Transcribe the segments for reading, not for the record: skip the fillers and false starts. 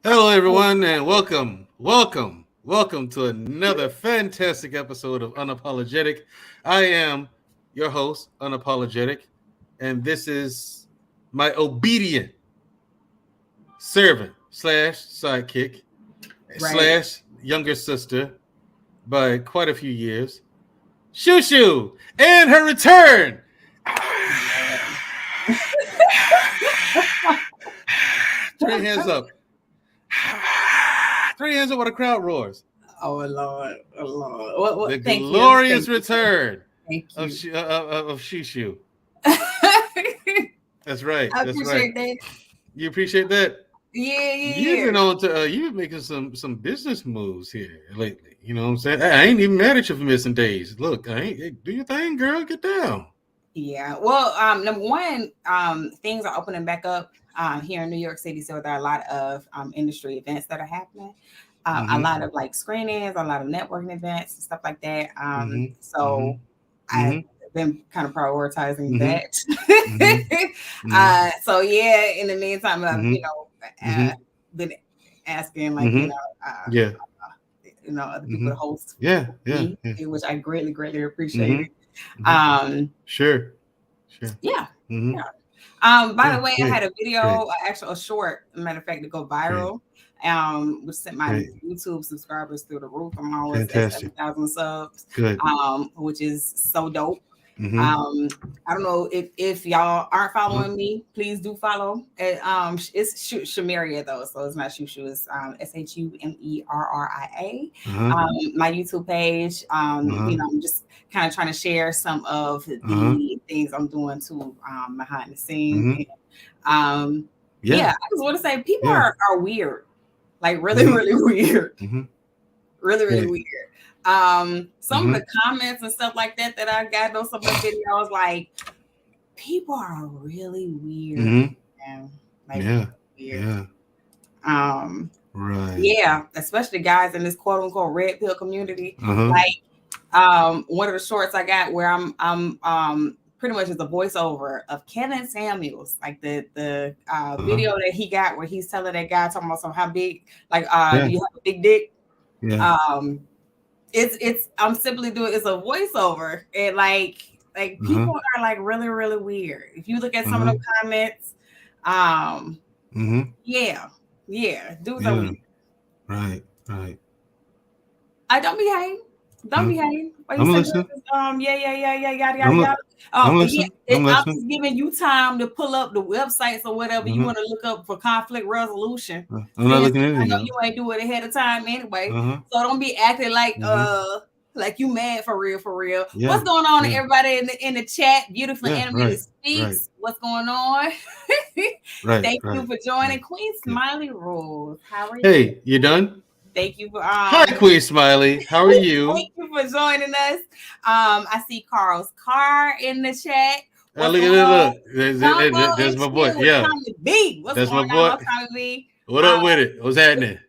Hello, everyone, and welcome to another fantastic episode of Unapologetic. I am your host, Unapologetic, and this is my obedient servant / sidekick / younger sister by quite a few years, Shushu, and her return. Three hands up. 3 hands up while the crowd roars. Oh Lord, oh Lord! What, the glorious return of Shushu. That's right. I appreciate that. You appreciate that? Yeah. You've been on to you've been making some business moves here lately. You know what I'm saying? I ain't even mad at you for missing days. Look, do your thing, girl. Get down. Yeah. Well, number one, things are opening back up here in New York City, so there are a lot of industry events that are happening. A lot of like screenings, a lot of networking events and stuff like that. I've been kind of prioritizing that. So yeah, in the meantime, I've been asking like other people to host. Which I greatly appreciate. Sure. Yeah. By the way, I had a video, actually a short, matter of fact, to go viral. Which sent my YouTube subscribers through the roof. I'm always at 7,000 subs. Good. Which is so dope. I don't know if y'all aren't following me, please do follow. It's Shamiria though, so it's not Shushu. It's SHUMERRIA. My YouTube page. You know, I'm just kind of trying to share some of the things I'm doing too behind the scenes. And, yeah, I just want to say people are weird, like really weird, really weird. Some of the comments and stuff like that I got on some of the videos, like people are really weird. Like weird. Right. Yeah, especially guys in this quote unquote red pill community. Like one of the shorts I got where I'm pretty much is a voiceover of Kevin Samuels, like the video that he got where he's telling that guy talking about how big, like do you have a big dick? It's I'm simply doing it's a voiceover, and like people are like really weird. If you look at some of the comments, dudes are weird. Right. I don't behave. Don't behave. I'm listening. Yada. I'm just giving you time to pull up the websites or whatever you want to look up for conflict resolution. I'm not looking at anything. I know you ain't do it ahead of time anyway, so don't be acting like you mad for real. Yeah. What's going on, everybody in the chat? Beautiful Animated Speaks. Right. What's going on? Thank you for joining. Queen Smiley Rules. How are you? Hey, you done? Thank you for Hi, Queen Smiley. How are you? Thank you for joining us. I see Carl's car in the chat. Look. There's my boy. Yeah. That's my boy. What up with it? What's happening?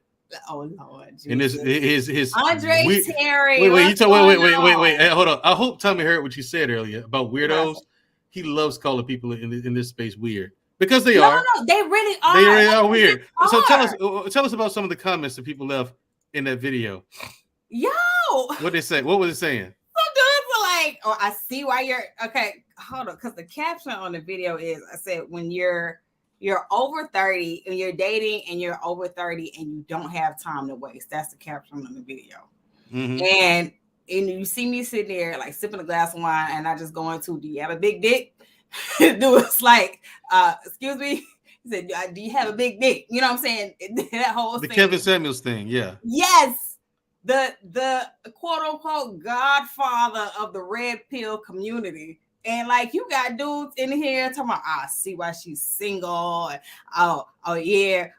Oh Lord. Jesus. And his Andre Terry. Wait. Hey, hold on. I hope Tommy heard what you said earlier about weirdos. Right. He loves calling people in this space weird. Because they are. No, they really are. They really are weird. So tell us about some of the comments that people left in that video. Yo, what they say? What was it saying? Some dudes are like, "Oh, I see why you're okay." Hold on, because the caption on the video is, I said, when you're over 30 and you're dating and you're over 30 and you don't have time to waste. That's the caption on the video. And you see me sitting there like sipping a glass of wine, and I just go into, "Do you have a big dick?" Dude was like, excuse me. He said, "Do you have a big dick?" You know what I'm saying? That whole thing. Kevin Samuels thing, yeah. Yes. The quote unquote godfather of the red pill community. And like you got dudes in here talking about, "I see why she's single." Oh yeah.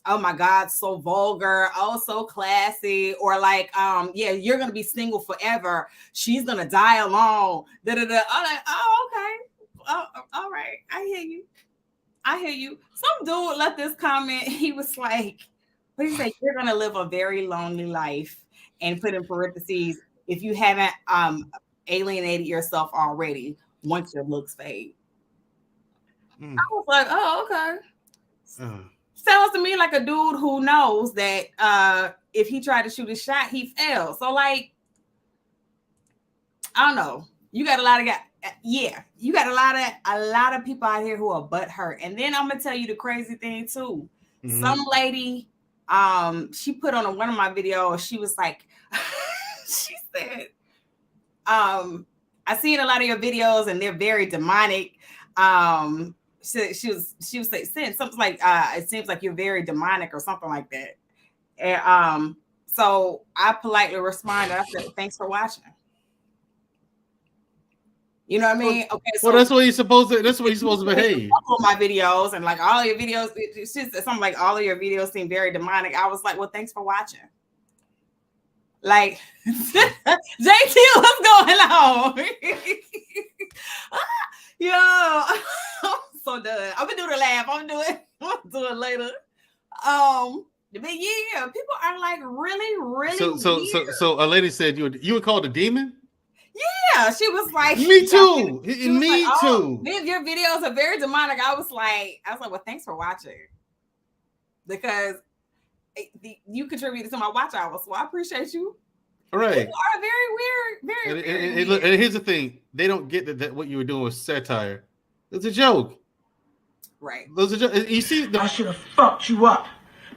Oh my God, so vulgar, oh so classy, or like, yeah, you're gonna be single forever. She's gonna die alone. I'm like, oh, okay. Oh, all right. I hear you. Some dude left this comment. He was like, what did he say? "You're gonna live a very lonely life," and put in parentheses, "if you haven't alienated yourself already once your looks fade." I was like, oh, okay. Sounds to me like a dude who knows that if he tried to shoot a shot, he failed. So like, I don't know. You got a lot of guys. Yeah, you got a lot of people out here who are butthurt. And then I'm gonna tell you the crazy thing too. Some lady, she put on one of my videos. She was like, she said, "I seen a lot of your videos and they're very demonic." She was saying something like, "It seems like you're very demonic," or something like that. And so I politely responded. I said, "Thanks for watching." You know what I mean? Okay. So that's what you're supposed to. That's what you're supposed to behave. All my videos and like all your videos, it's just something like all of your videos seem very demonic. I was like, "Well, thanks for watching." Like, JT, what's going on? Yo, I'm so done. I'm gonna do the laugh. I'm gonna do it later. But yeah, people are like really weird. So a lady said you were called a demon? Yeah, she was like, "Me too." Me too. Your videos are very demonic. I was like, "Well, thanks for watching," because you contributed to my watch hours, so I appreciate you. All right. People are very weird. Look, and here's the thing: they don't get that what you were doing was satire. It's a joke. Right. Those are you see, I should have fucked you up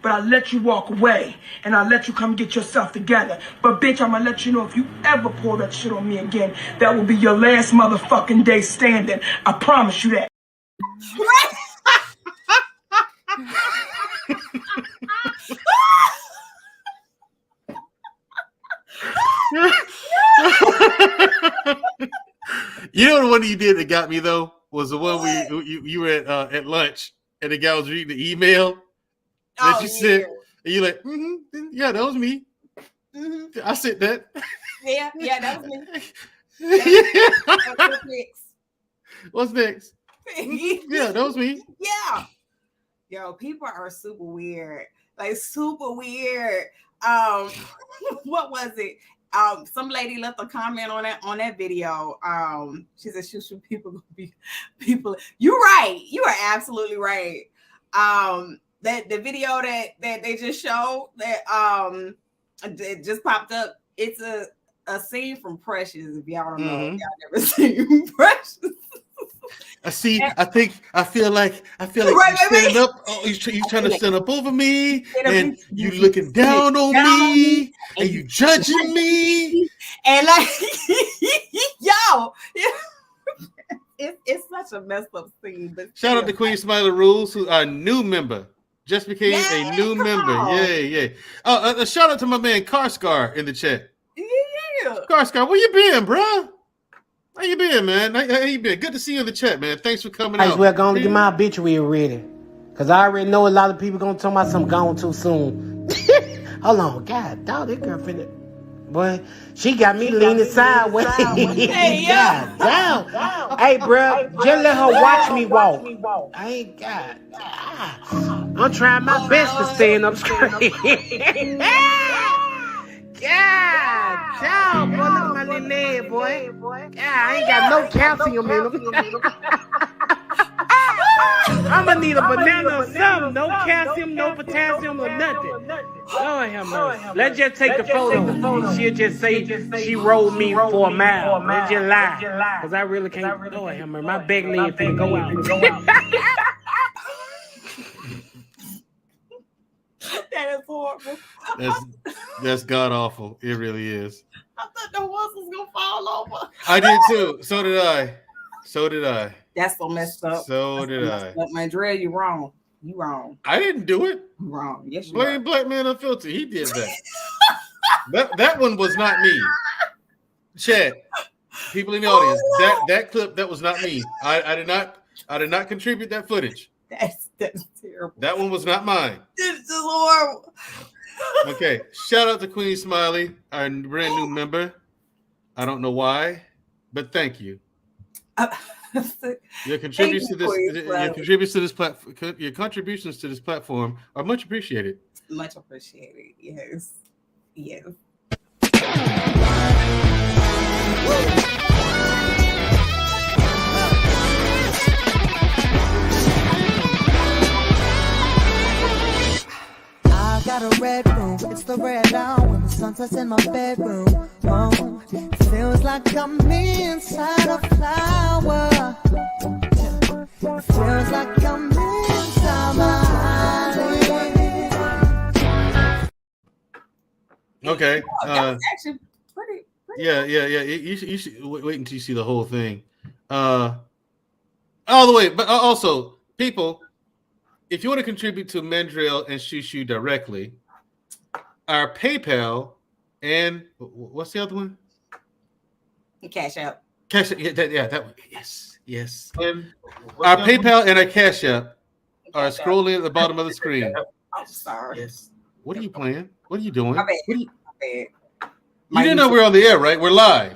but I let you walk away, and I let you come get yourself together. But bitch, I'm gonna let you know if you ever pull that shit on me again, that will be your last motherfucking day standing. I promise you that. You know the one you did that got me though was the one you were at lunch and the guy was reading the email that you sent, and you're like, yeah, that was me. Mm-hmm. I said that. Yeah, that was me. What's next? What's next? Yeah, that was me. Yeah. Yo, people are super weird. Like super weird. What was it? Some lady left a comment on that video. She said people gonna be people. You're right. You are absolutely right. That the video that they just showed that it just popped up. It's a scene from Precious. If y'all don't know, y'all never seen Precious. I feel like right, you stand up. Oh, you trying to stand up over me, and you looking down on me, and you judging me, and like, yo, it's such a messed up scene. But shout out to Queen Smiley Rules, who are a new member, just became a new member. Yeah. Oh, shout out to my man Karscar in the chat. Yeah, Karscar, where you been, bro? How you been, man? How you been? Good to see you in the chat, man. Thanks for coming out. Might as well go and get my obituary ready. Because I already know a lot of people going to tell me I'm gone too soon. Hold on. God, dog, that girl finna... Boy, she got me leaning sideways. Hey, God, damn. Hey, bro, just let her watch me walk. I ain't God. I'm trying my best to stand up straight. God, damn, boy, look at my little leg, boy. God, I ain't got no calcium in them. I'm gonna need a banana or something. No calcium, no potassium, or nothing. Lord have mercy. Let's just take the photo. She'll just say she rolled me for a mile. Let's just lie. Because I really can't. Lord have mercy. My back leg finna go out. That is horrible. That's god awful. It really is. I thought the horse was gonna fall over. I did too. So did I. That's so messed up. So did I. Mandrell, you wrong. You wrong. I didn't do it. You wrong. Yes, you Blame Black Man Unfiltered. He did that. that one was not me. Chad, people in the audience, that clip, that was not me. I did not contribute that footage. That's terrible. That one was not mine. This is horrible. Okay. Shout out to Queen Smiley, our brand new member. I don't know why, but thank you. Your contributions to this platform are much appreciated. Much appreciated. Yes. I got a red room, it's the red hour when the sun sets in my bedroom. Oh, it feels like I'm inside a flower. It feels like I'm inside my eyelid. Okay. That was actually pretty yeah. You should wait until you see the whole thing. All the way, but also, people, if you want to contribute to Mandrell and Shushu directly, our PayPal and what's the other one? Cash App. Cash App. Yeah, that one. Yes. And our PayPal and our Cash App are scrolling at the bottom of the screen. I'm sorry. Yes. What are you playing? What are you doing? My bad. You didn't know we're on the air, right? We're live.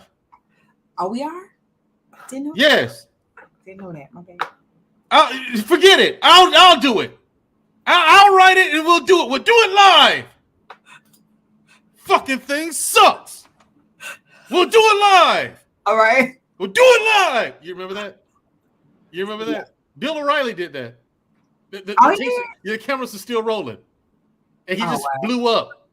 Oh, we are? Didn't know. Yes. Didn't know that. My bad. Forget it. I'll do it. I'll write it and we'll do it. We'll do it live. Fucking thing sucks. We'll do it live. All right. We'll do it live. You remember that? Yeah. Bill O'Reilly did that. The cameras are still rolling. And he blew up.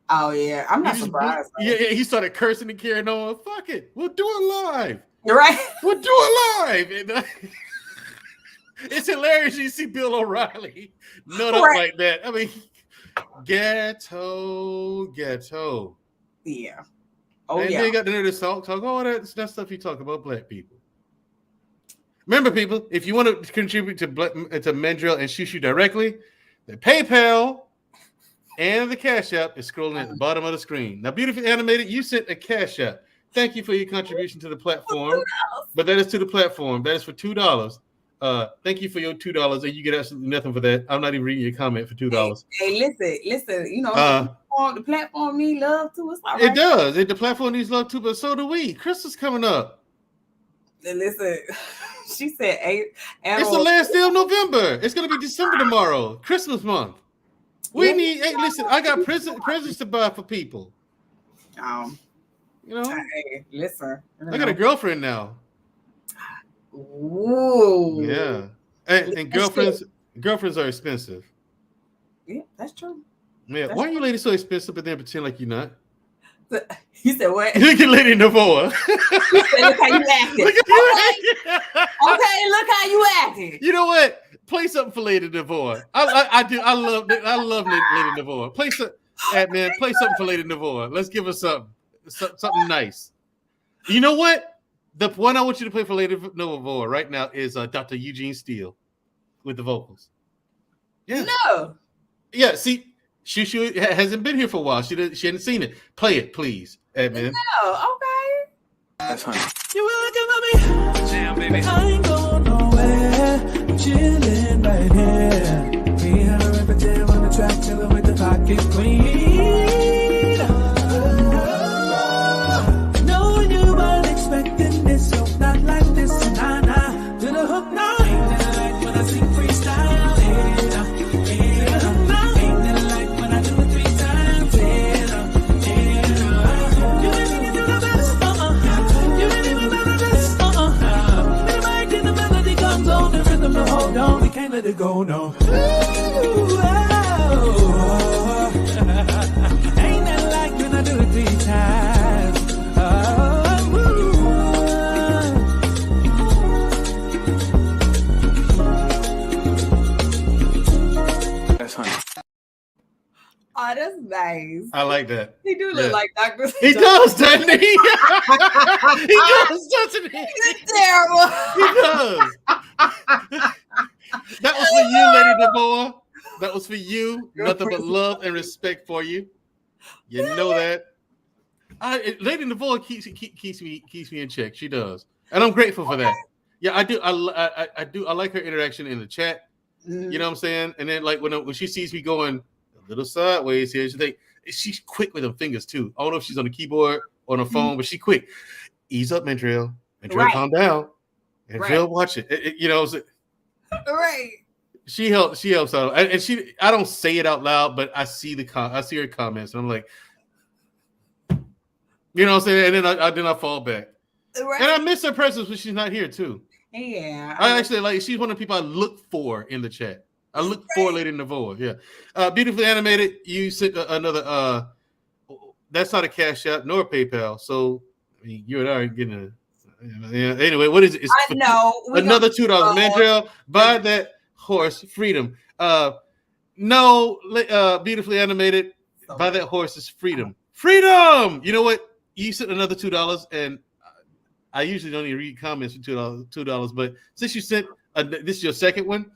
Oh, yeah. I'm not surprised. Yeah, he started cursing and carrying on. Fuck it. We'll do it live. You're right. We'll do it live. It's hilarious. You see Bill O'Reilly nut up like that. I mean, ghetto. Yeah. And they got the nerve to talk all that stuff you talk about black people. Remember, people, if you want to contribute to Mandrell and shoot you directly, the PayPal and the Cash App is scrolling at the bottom of the screen. Now, beautifully animated, you sent a Cash App. Thank you for your contribution to the platform. But that is to the platform. That is for $2. Thank you for your $2, and you get absolutely nothing for that. I'm not even reading your comment for $2. Hey, listen. You know, the platform needs love too. It's all right. It does. The platform needs love too, but so do we. Christmas coming up. And listen, she said, it's the last day of November. It's gonna be December tomorrow, Christmas month. We need. Hey, listen, I got presents to buy for people. You know, hey, listen. I got a girlfriend now. Ooh. Yeah, and girlfriends are expensive. Yeah, that's true. Yeah, why are you ladies so expensive, but then pretend like you're not? You said what? Look at Lady Navoa. Look how you acting. Okay, look how you acting. You know what? Play something for Lady Navoa. I do. I love Lady Navoa. Play something for Lady Navoa. Let's give her something nice. You know what? The one I want you to play for Lady Navoa right now is Dr. Eugene Steele with the vocals. Yeah. No. Yeah. See. She hasn't been here for a while. She hadn't seen it. Play it, please, Edmund. No, okay. That's funny. You looking for me? Damn, baby. I ain't going nowhere. I'm chilling right here. Me and her everything on the track, chilling with the pocket queen. Knowing you weren't expecting this, so not like this. Nah. To the hook, no. Ain't that like when I sing freestyle? Hold on, we can't let it go, no. Ooh, ain't that like when I do it 3 times? That's funny. Oh, that's nice. I like that. He do look like Dr. He does, doesn't he? He does, doesn't he? He's terrible. He does. That was for you, Lady Navoa. That was for you. Nothing but love and respect for you. You know that. Lady Navoa keeps me in check. She does, and I'm grateful for that. Yeah, I do. I do. I like her interaction in the chat. You know what I'm saying? And then like when she sees me going a little sideways here, she's quick with her fingers too. I don't know if she's on the keyboard or on the phone, but she's quick. Ease up, Mandrell. Calm down. Mandrell, watch it. You know. Right. She helps out, and I don't say it out loud, but I see her comments, and I'm like, you know what I'm saying, and then I fall back, right. And I miss her presence when she's not here too. Yeah, I actually like. She's one of the people I look for in the chat. I look for Lady Navoa. Yeah, beautifully animated. You sent another. That's not a Cash App nor a PayPal, so I mean, you and I are getting a. Yeah. Anyway, what is it? It's I know. Another $2. Mandrell, buy that horse, freedom. No, beautifully animated. Buy that horse is freedom. Freedom. You know what? You sent another $2, and I usually don't even read comments for $2. But since you sent this is your second one,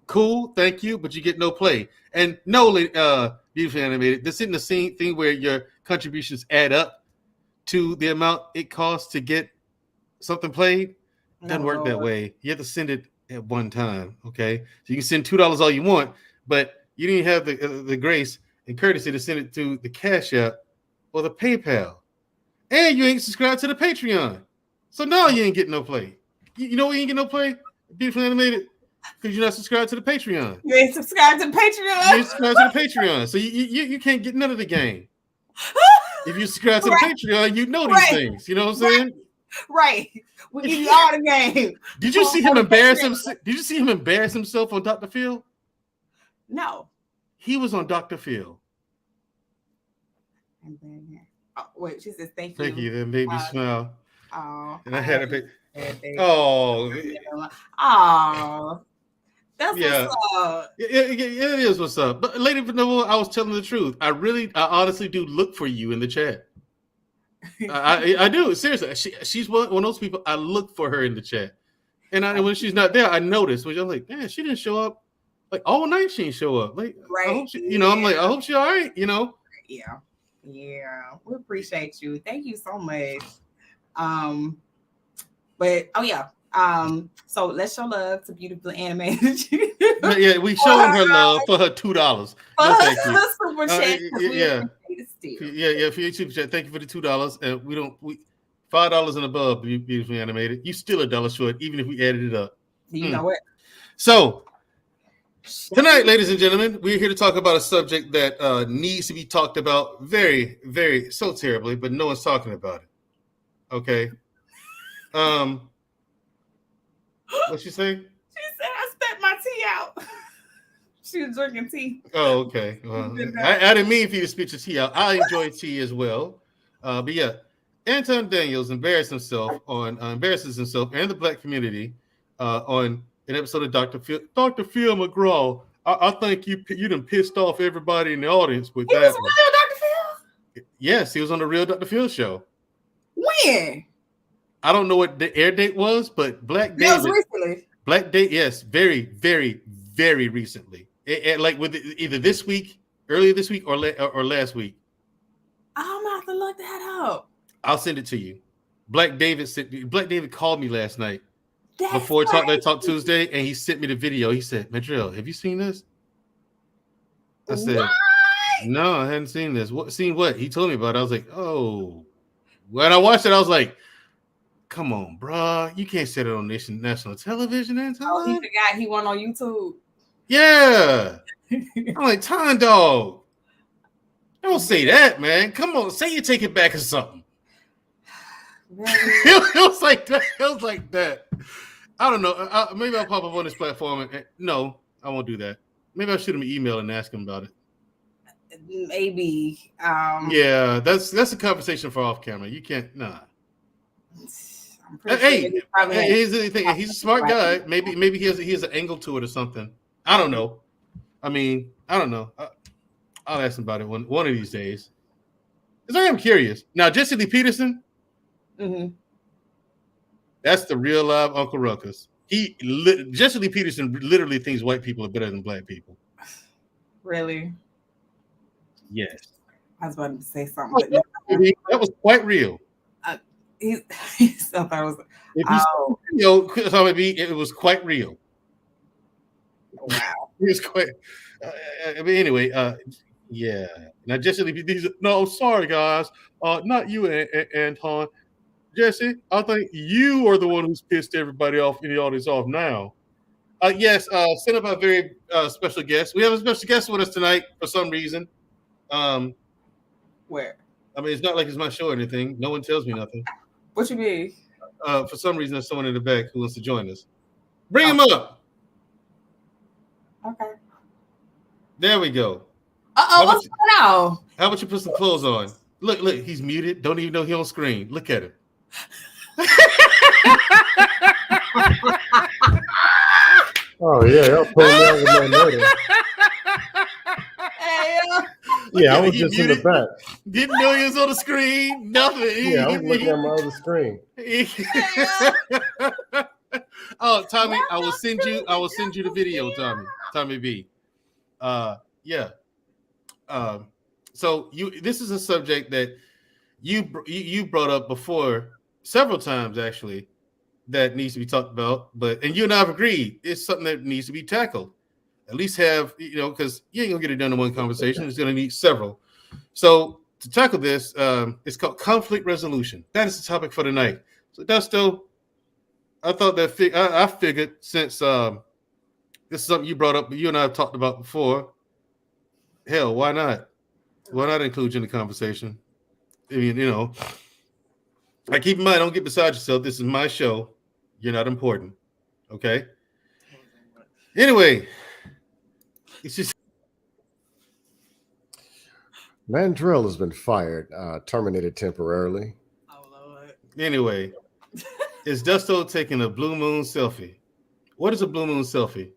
cool. Thank you, but you get no play. And no, beautifully animated. This isn't the same thing where your contributions add up to the amount it costs to get something played. Doesn't work that way. You have to send it at one time. Okay, so you can send $2 all you want, but you didn't have the grace and courtesy to send it to the Cash App or the PayPal, and you ain't subscribed to the Patreon. So now you ain't getting no play. You know why you ain't getting no play? Beautifully animated, because you're not subscribed to the Patreon. You ain't subscribed to the Patreon. You ain't subscribed to the Patreon, so you can't get none of the game. If you subscribe to the Patreon, you know these things. You know what I'm saying? Right. We give you all the game. Did you see him embarrass himself? Did you see him embarrass himself on Dr. Phil? No. He was on Dr. Phil. Oh, wait, she says thank you. Thank you. That made me smile. Oh. And I had a big. That's what's up. It is what's up. But Lady Vanilla, I was telling the truth. I honestly do look for you in the chat. I do, seriously. She's one of those people. I look for her in the chat, and when she's not there, I notice. Which I'm like, man, she didn't show up. Like all night, she didn't show up. Like, right? I hope she, I'm like, I hope she's all right. Yeah. We appreciate you. Thank you so much. So let's show love to beautiful animated. Yeah, we showing her love for her $2. Super chat. For your super chat. Thank you for the $2. And we $5 and above, beautifully animated. You still $1 short, even if we added it up. You know what? So tonight, ladies and gentlemen, we're here to talk about a subject that needs to be talked about very, very so terribly, but no one's talking about it. Okay. What'd she say? She said I spit my tea out. She was drinking tea. Oh, okay. Well, I didn't mean for you to spit your tea out. I enjoy tea as well. But yeah, Anton Daniels embarrasses himself and the black community on an episode of Dr. Phil McGraw. I think you done pissed off everybody in the audience with that. Was real Dr. Phil? Yes, he was on the real Dr. Phil show. When? I don't know what the air date was, but Black David. Recently. Black Date, yes, very, very, very recently. Like with either this week, earlier this week, or last week. I'm gonna have to look that up. I'll send it to you. Black David called me last night That's before Talk Tuesday, and he sent me the video. He said, Mandrell, have you seen this? I said, what? No, I hadn't seen this. Seen what? He told me about it. I was like, oh. When I watched it, I was like, come on, bro. You can't say that on national television, Anton. Oh, he forgot he went on YouTube. Yeah. I'm like, Time Dog. Don't say that, man. Come on, say you take it back or something. It was like that. I don't know. Maybe I'll pop up on this platform. No, I won't do that. Maybe I'll shoot him an email and ask him about it. Maybe. Yeah, that's a conversation for off camera. You can't. Nah. Hey, here's the thing. He's a smart guy. Maybe he has an angle to it or something. I don't know. I mean, I don't know. I'll ask him about it one of these days. Because I am curious. Now, Jesse Lee Peterson. Mm-hmm. That's the real live Uncle Ruckus. Jesse Lee Peterson literally thinks white people are better than black people. Really? Yes. I was about to say something. But that was quite real. He thought I was. It was quite real. Wow. It was quite. Anyway, yeah. Now Jesse Lee Peterson. No, sorry guys. Not you, Anton. Jesse, I think you are the one who's pissed everybody off in the audience off now. Yes, send up a very special guest. We have a special guest with us tonight for some reason. Where? I mean, it's not like it's my show or anything. No one tells me nothing. What you mean? For some reason, there's someone in the back who wants to join us. Bring him up. Okay. There we go. What's going on? How about you put some clothes on? Look, he's muted. Don't even know he's on screen. Look at him. Oh yeah, y'all pulled me out with my notice. Yeah, I was just in the back. Didn't know he was on the screen. Nothing. Yeah, I was looking at my other screen. Oh, Tommy, I will send you the video, Tommy B. Yeah. So this is a subject that you brought up before several times actually that needs to be talked about, and you and I have agreed it's something that needs to be tackled. At least have, because you ain't gonna get it done in one conversation. It's gonna need several. So to tackle this, it's called conflict resolution. That is the topic for tonight. So Dusto, I thought that I figured since this is something you brought up, you and I have talked about before. Hell, why not? Why not include you in the conversation? I mean, like keep in mind, don't get beside yourself. This is my show. You're not important. Okay. Anyway. It's just Mandrell has been fired, terminated temporarily. Oh Lord. Anyway, is Dusto taking a blue moon selfie? What is a blue moon selfie?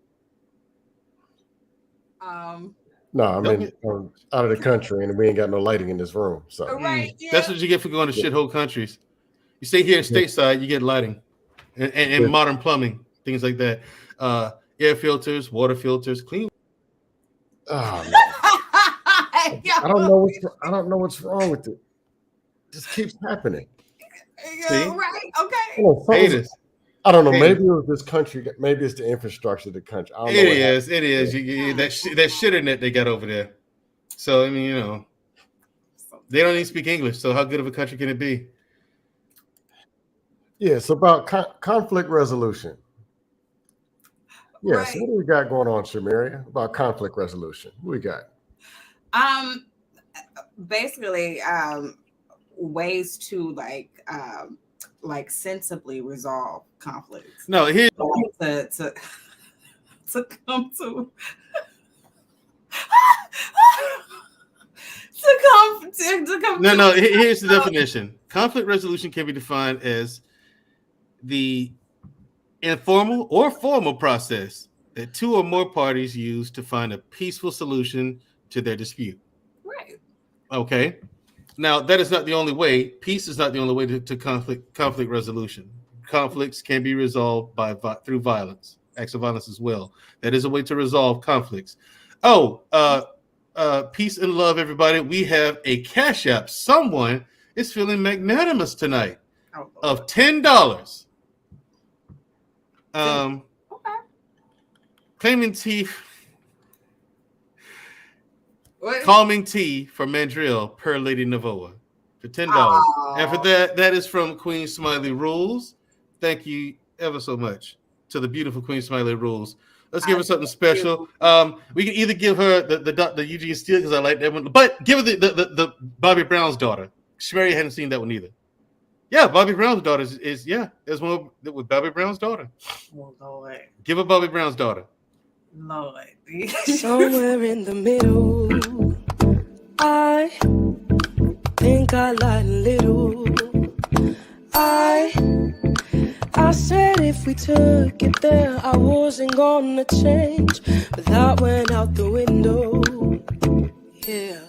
No, I mean, out of the country, and we ain't got no lighting in this room. So Right, yeah. That's what you get for going to shithole countries. You stay here in stateside, you get lighting and modern plumbing, things like that. Air filters, water filters, clean. oh, I don't know what's wrong with it. Just keeps happening. Yeah, right. Okay. Haters. I don't know. Maybe it was this country. Maybe it's the infrastructure of the country. I don't know. It is. That shit in it they got over there. So I mean, you know, they don't even speak English. So how good of a country can it be? Yeah, it's about conflict resolution. Yes, Right. what do we got going on, Shamaria, about conflict resolution? What we got? Basically, ways to like sensibly resolve conflicts. No, here. To come to to come. No. Here's the definition. Conflict resolution can be defined as the informal or formal process that two or more parties use to find a peaceful solution to their dispute. Right. Okay. Now, that is not the only way. Peace is not the only way to conflict resolution. Conflicts can be resolved through violence, acts of violence as well. That is a way to resolve conflicts. Peace and love, everybody. We have a Cash App. Someone is feeling magnanimous tonight of $10. Okay. Claiming tea. What? Calming tea for Mandrell per Lady Navoa for $10. Oh. And for that is from Queen Smiley Rules. Thank you ever so much to the beautiful Queen Smiley Rules. Let's give her something special. We can either give her the Eugene Steele because I like that one, but give her the Bobby Brown's daughter. Shmeri hadn't seen that one either. Yeah, Bobby Brown's daughter there's one with Bobby Brown's daughter. Oh, Lord. Give her Bobby Brown's daughter. Lord. Somewhere in the middle, I think I lied a little. I said if we took it there, I wasn't gonna change, but that went out the window. Yeah,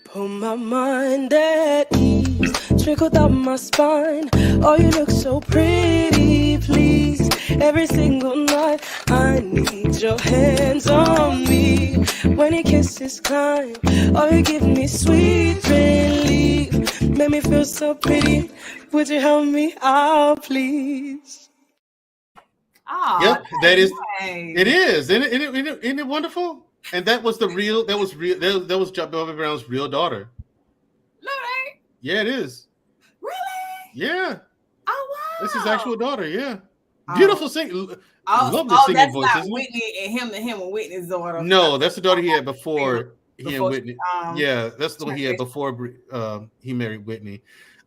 put my mind at ease, trickled up my spine. Oh, you look so pretty, please. Every single night, I need your hands on me. When your kiss is kind, oh, you give me sweet relief. Make me feel so pretty. Would you help me out, please? Oh, Yep, that is. nice. It is. Isn't it wonderful? And that was that was Bobby Brown's real daughter. No, they Yeah, it is. really. Yeah, Oh wow. that's his actual daughter. Yeah, Oh. beautiful singing, lovely singing that's voice. not Isn't it? Whitney and him and Whitney's daughter. No, that's the daughter he had before he and Before Whitney. she, Yeah, that's the one he had before he married Whitney.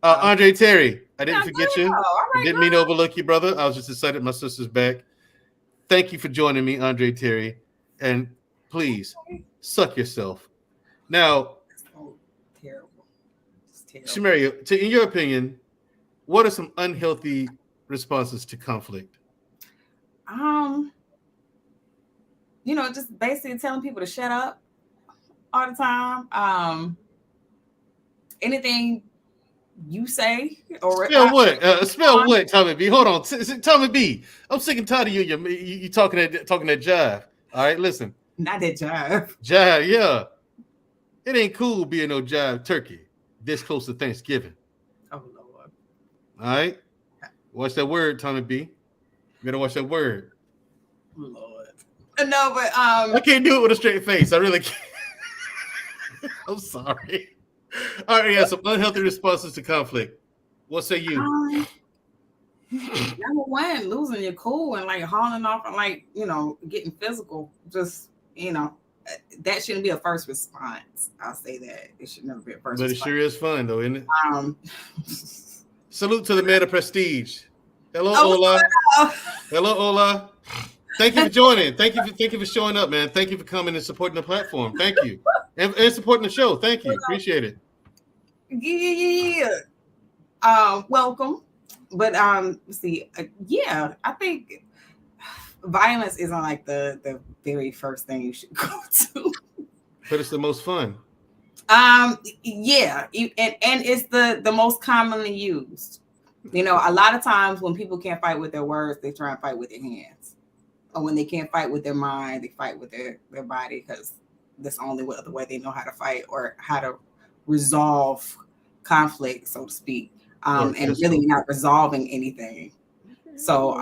Andre Terry, I didn't forget you. All right, Didn't mean to overlook you, brother. I was just excited my sister's back. Thank you for joining me, Andre Terry. And please suck yourself. Now, Oh, terrible. It's terrible. Shamaria, in your opinion, what are some unhealthy responses to conflict? Just basically telling people to shut up all the time. Anything you say or Spell what? Tommy B. Hold on, Tommy B. I'm sick and tired of you talking that jive. All right, listen. not that jive. Jive, yeah. It ain't cool being no jive turkey this close to Thanksgiving. Oh Lord. All right, watch that word, Tommy B. You gotta watch that word. Lord. No, but I can't do it with a straight face. I really can't. I'm sorry. All right, yeah, some unhealthy responses to conflict. What say you? Number one, losing your cool and like hauling off and like getting physical. Just that shouldn't be a first response. I'll say that it should never be a first. But it response. sure is fun, though, isn't it? Salute to the man of prestige. Hello, Ola. Hello, Ola. Thank you for joining. Thank you for showing up, man. Thank you for coming and supporting the platform. Thank you, and supporting the show. Thank you. Appreciate it. Yeah. Welcome. But let's see. I think violence isn't like the very first thing you should go to. But it's the most fun. Yeah, and it's the most commonly used. You know, a lot of times when people can't fight with their words, they try and fight with their hands. Or when they can't fight with their mind, they fight with their body, because that's the only other way they know how to fight or how to resolve conflict, so to speak. And really not resolving anything. So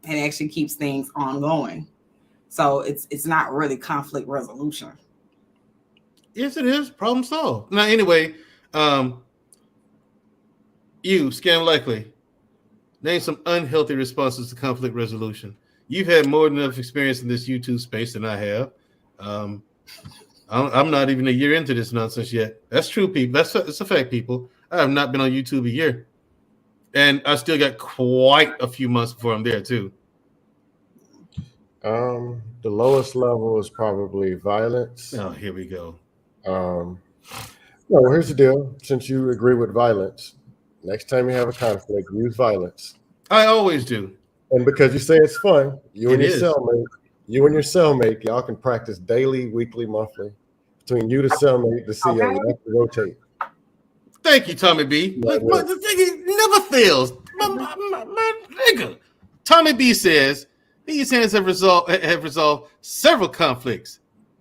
it actually keeps things ongoing. So it's not really conflict resolution. Yes, it is. Problem solved. Now, anyway, you, Scam Likely, name some unhealthy responses to conflict resolution. You've had more than enough experience in this YouTube space than I have. I'm not even a year into this nonsense yet. That's true, people. It's a fact, people. I have not been on YouTube a year. And I still got quite a few months before I'm there, too. The lowest level is probably violence. Oh, here we go. No, here's the deal. Since you agree with violence, next time you have a conflict, use violence. I always do. And because you say it's fun, you and your cellmate, y'all can practice daily, weekly, monthly between you, the cellmate, the CEO. You have to rotate. Thank you, Tommy B. Look, the thing is, never fails. My nigga. Tommy B says these hands have resolved several conflicts.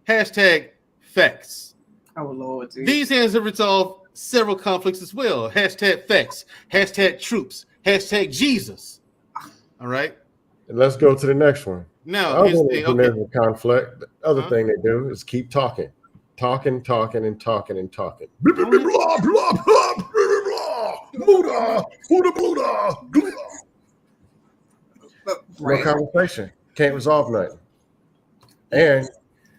Hashtag facts. Oh Lord, dude. These hands have resolved several conflicts as well. Hashtag facts. Hashtag troops. Hashtag Jesus. All right. And let's go to the next one. Now, there's a conflict. The other thing they do is keep talking. Talking. Blah, blah, blah, blah, Buddha, Buddha. No conversation. Can't resolve nothing. And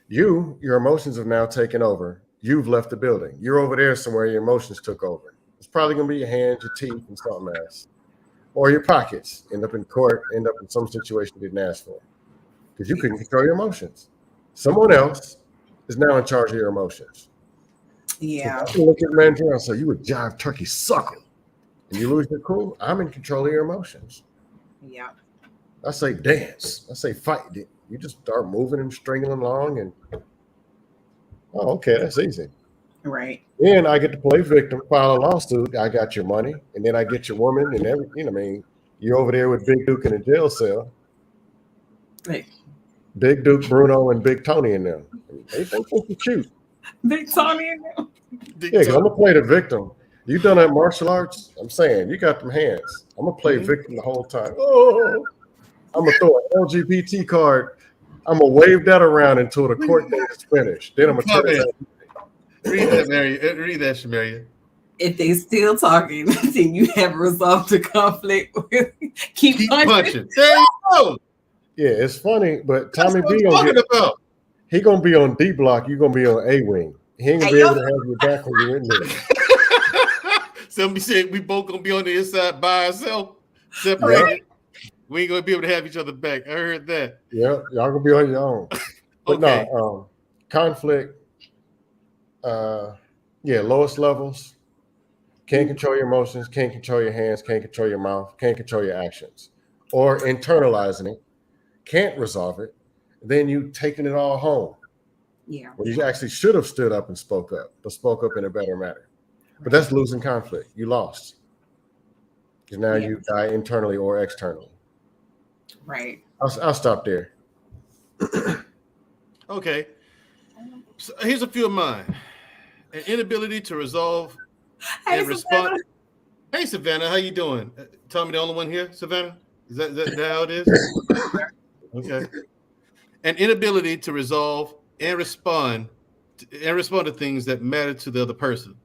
your emotions have now taken over. You've left the building. You're over there somewhere. Your emotions took over. It's probably going to be your hands, your teeth, and something else. Or your pockets. End up in court, end up in some situation you didn't ask for. Because you couldn't control your emotions. Someone else is now in charge of your emotions. Yeah. So look at Mandrell and say, you a jive turkey sucker. And you lose your cool, I'm in control of your emotions. Yeah. I say dance. I say fight. You just start moving and stringing along and okay, that's easy. Right. Then I get to play victim, file a lawsuit. I got your money, and then I get your woman and everything. I mean, you're over there with Big Duke in a jail cell. Hey. Big Duke, Bruno, and Big Tony in them. They think you're cute. Big Tony in them. Yeah, because I'm gonna play the victim. You done that martial arts? I'm saying you got them hands. I'm gonna play victim the whole time. Oh, I'm gonna throw an LGBT card. I'm gonna wave that around until the court date is finished. Then I'm gonna turn it. Read that, Mary. Read that, Shamaria. If they still talking, then you have resolved the conflict. Keep punching. There you go. Yeah, it's funny, but Tommy B he gonna be on D block. You gonna be on A wing. He ain't gonna be able to have your back when you're in there. Somebody said we both gonna be on the inside by ourselves, separated. Yeah. We ain't gonna be able to have each other back. I heard that. Yeah, y'all gonna be on your own. But okay. No, conflict. Lowest levels. Can't control your emotions. Can't control your hands. Can't control your mouth. Can't control your actions. Or internalizing it. Can't resolve it. Then you taking it all home. Yeah. Well, you actually should have stood up and spoke up, but spoke up in a better manner. But that's losing conflict. You lost. Because now you die internally or externally. Right. I'll stop there. Okay. So here's a few of mine. An inability to resolve and respond. Hey, Savannah, how you doing? Tommy, the only one here, Savannah? Is that how it is? Okay. An inability to resolve and respond to things that matter to the other person.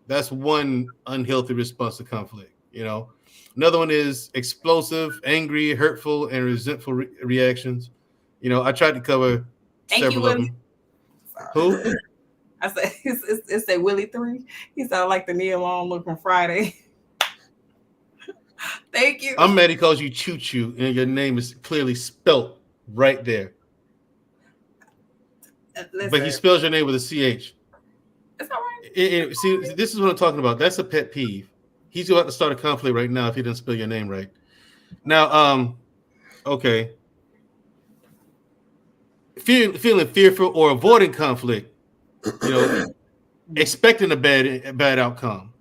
That's one unhealthy response to conflict. You know, another one is explosive, angry, hurtful, and resentful reactions. You know, I tried to cover several of them. Who? I said it's a Willie 3. He sounded like the Neil Long look from Friday. Thank you. I'm mad he calls you Choo Choo, and your name is clearly spelt right there. Listen, but he spells your name with a CH. It's all right. See, this is what I'm talking about. That's a pet peeve. He's about to start a conflict right now if he doesn't spell your name right. Now, okay. feeling fearful or avoiding conflict, expecting a bad outcome.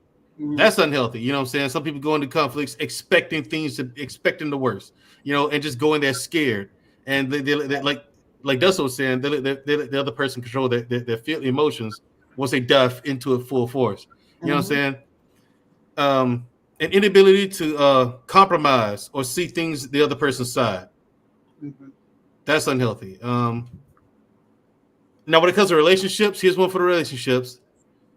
That's unhealthy. You know what I'm saying? Some people go into conflicts expecting the worst, and just going there scared. And they like Dustin was saying, the other person control their feel emotions once they dive into it full force. You know what I'm saying? An inability to compromise or see things the other person's side. That's unhealthy. Now, when it comes to relationships, here's one for the relationships.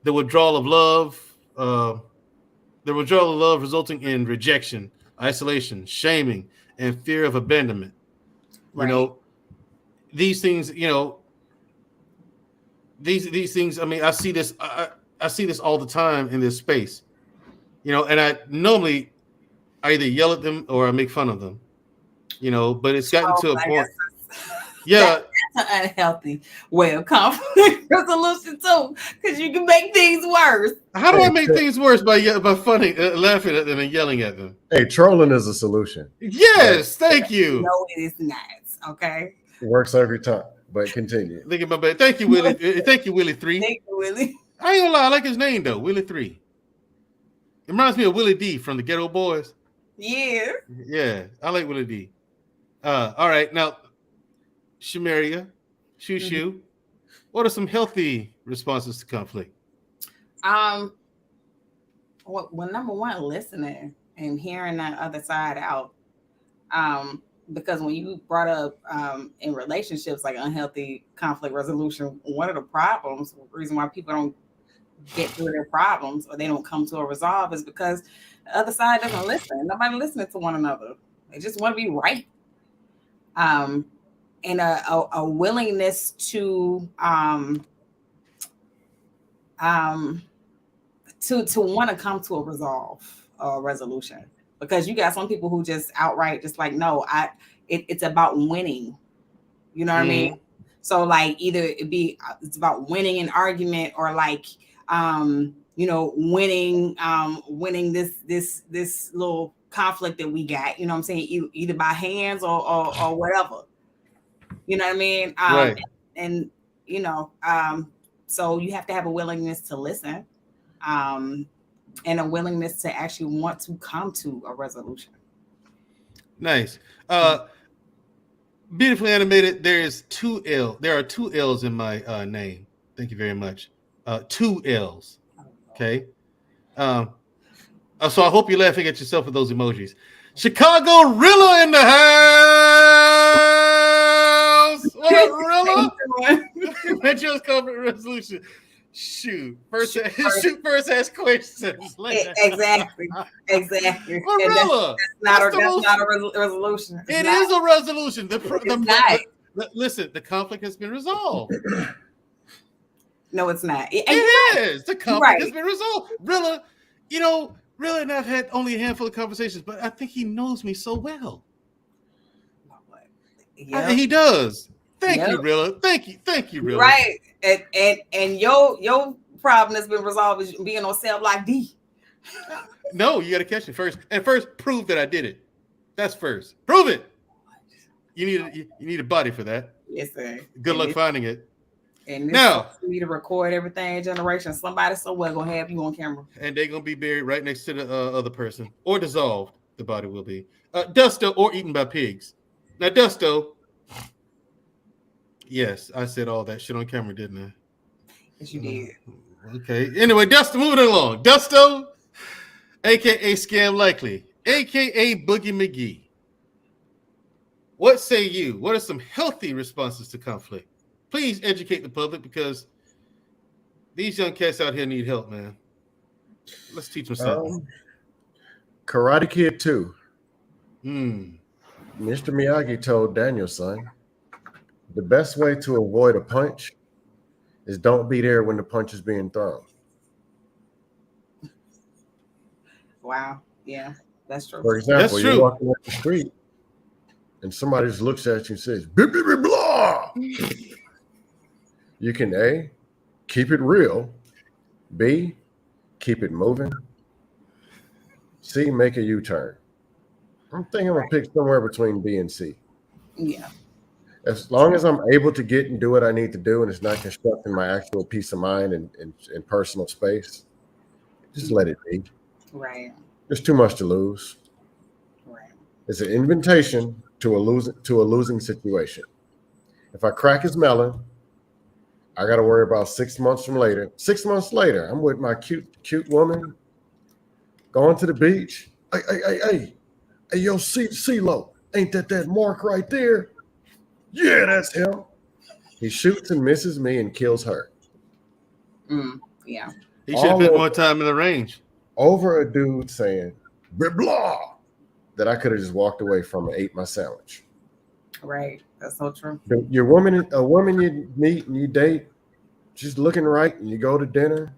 The withdrawal of love. The withdrawal of love resulting in rejection, isolation, shaming, and fear of abandonment. Right. These things, these things. I mean, I see this. I see this all the time in this space. And I normally either yell at them or I make fun of them. But it's gotten to a point. Yeah. That's an unhealthy way of conflict resolution too, because you can make things worse. How do I make things worse by funny, laughing at them and yelling at them? Hey, trolling is a solution. Yes, thank you. No, it is not. Okay. It works every time, but continue. Look at my bad. Thank you, Willie. Thank you, Willie 3. Thank you, Willie. I ain't gonna lie, I like his name though, Willie 3. It reminds me of Willie D from the Ghetto Boys. Yeah. Yeah, I like Willie D. All right, now, Shamaria, Shoo, what are some healthy responses to conflict? Well, number one, listening and hearing that other side out. Because when you brought up in relationships like unhealthy conflict resolution, one of the problems, the reason why people don't get through their problems or they don't come to a resolve is because the other side doesn't listen. Nobody listening to one another. They just want to be right. And a willingness to want to come to a resolve or resolution, because you got some people who just outright just like, no, it's about winning. You know what I mean? So like either it's about winning an argument or like winning this little conflict that we got. You know what I'm saying? Either by hands or whatever. You know what I mean? Right. And so you have to have a willingness to listen, and a willingness to actually want to come to a resolution. Nice. Beautifully animated. There are two L's in my name. Thank you very much. 2 L's. Okay. So I hope you're laughing at yourself with those emojis. Chicago Rilla in the house. What up, Rilla? Metro's conflict resolution. Shoot. First ask questions. Exactly. Well, Rilla, that's not a resolution. It is a resolution. Listen, the conflict has been resolved. No, it's not. It is. The conflict has been resolved. Rilla, Rilla and I've had only a handful of conversations, but I think he knows me so well. Yep. I mean, he does. Thank you, Rilla. Thank you, Rilla. Right. And your problem has been resolved is being on cell block D. No, you got to catch it first. And first, prove that I did it. That's first. Prove it. You need a body for that. Yes, sir. Good luck finding it. And now you need to record everything. Generation. Somebody somewhere gonna have you on camera. And they're gonna be buried right next to the other person, or dissolved. The body will be Dusto or eaten by pigs. Now, Dusto. Yes, I said all that shit on camera, didn't I? Yes, you did. Okay. Anyway, Dusto, moving along. Dusto, aka Scam Likely, aka Boogie McGee. What say you? What are some healthy responses to conflict? Please educate the public, because these young cats out here need help, man. Let's teach them something. Karate Kid 2. Mr. Miyagi told Daniel's son, the best way to avoid a punch is don't be there when the punch is being thrown. Wow. Yeah, that's true. For example, you're walking up the street and somebody just looks at you and says, blah, blah, blah, blah. You can A, keep it real. B, keep it moving. C, make a U-turn. I'm thinking I'm going to pick somewhere between B and C. Yeah. As long as I'm able to get and do what I need to do, and it's not constructing my actual peace of mind and personal space, just let it be. Right. There's too much to lose. Right. It's an invitation to a losing situation. If I crack his melon, I got to worry about 6 months later. 6 months later, I'm with my cute woman, going to the beach. Hey, yo, CeeLo, ain't that Mark right there? Yeah, that's him. He shoots and misses me and kills her. Yeah. He should have spent more time in the range. Over a dude saying, blah, that I could have just walked away from and ate my sandwich. Right. That's so true. A woman you meet and you date, she's looking right, and you go to dinner,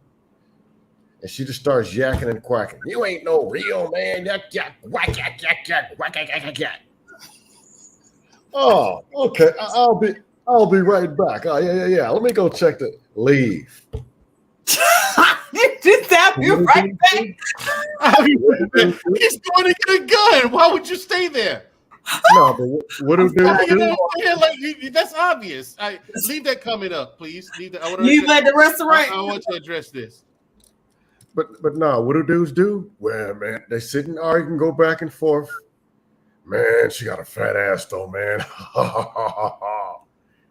and she just starts yakking and quacking. You ain't no real man. Yak, yak, whack, yak, yak, yak, whack, yak, yak, yak. Oh, okay. I'll be right back. Oh, yeah. Let me go check the leave. Just have you right back. He's going to get a gun. Why would you stay there? No, but what do dudes do? That's obvious. Leave that comment up, please. Leave at the restaurant. I want to address this. But no, what do dudes do? Well, man, they sit and argue and go back and forth. Man, she got a fat ass though, man.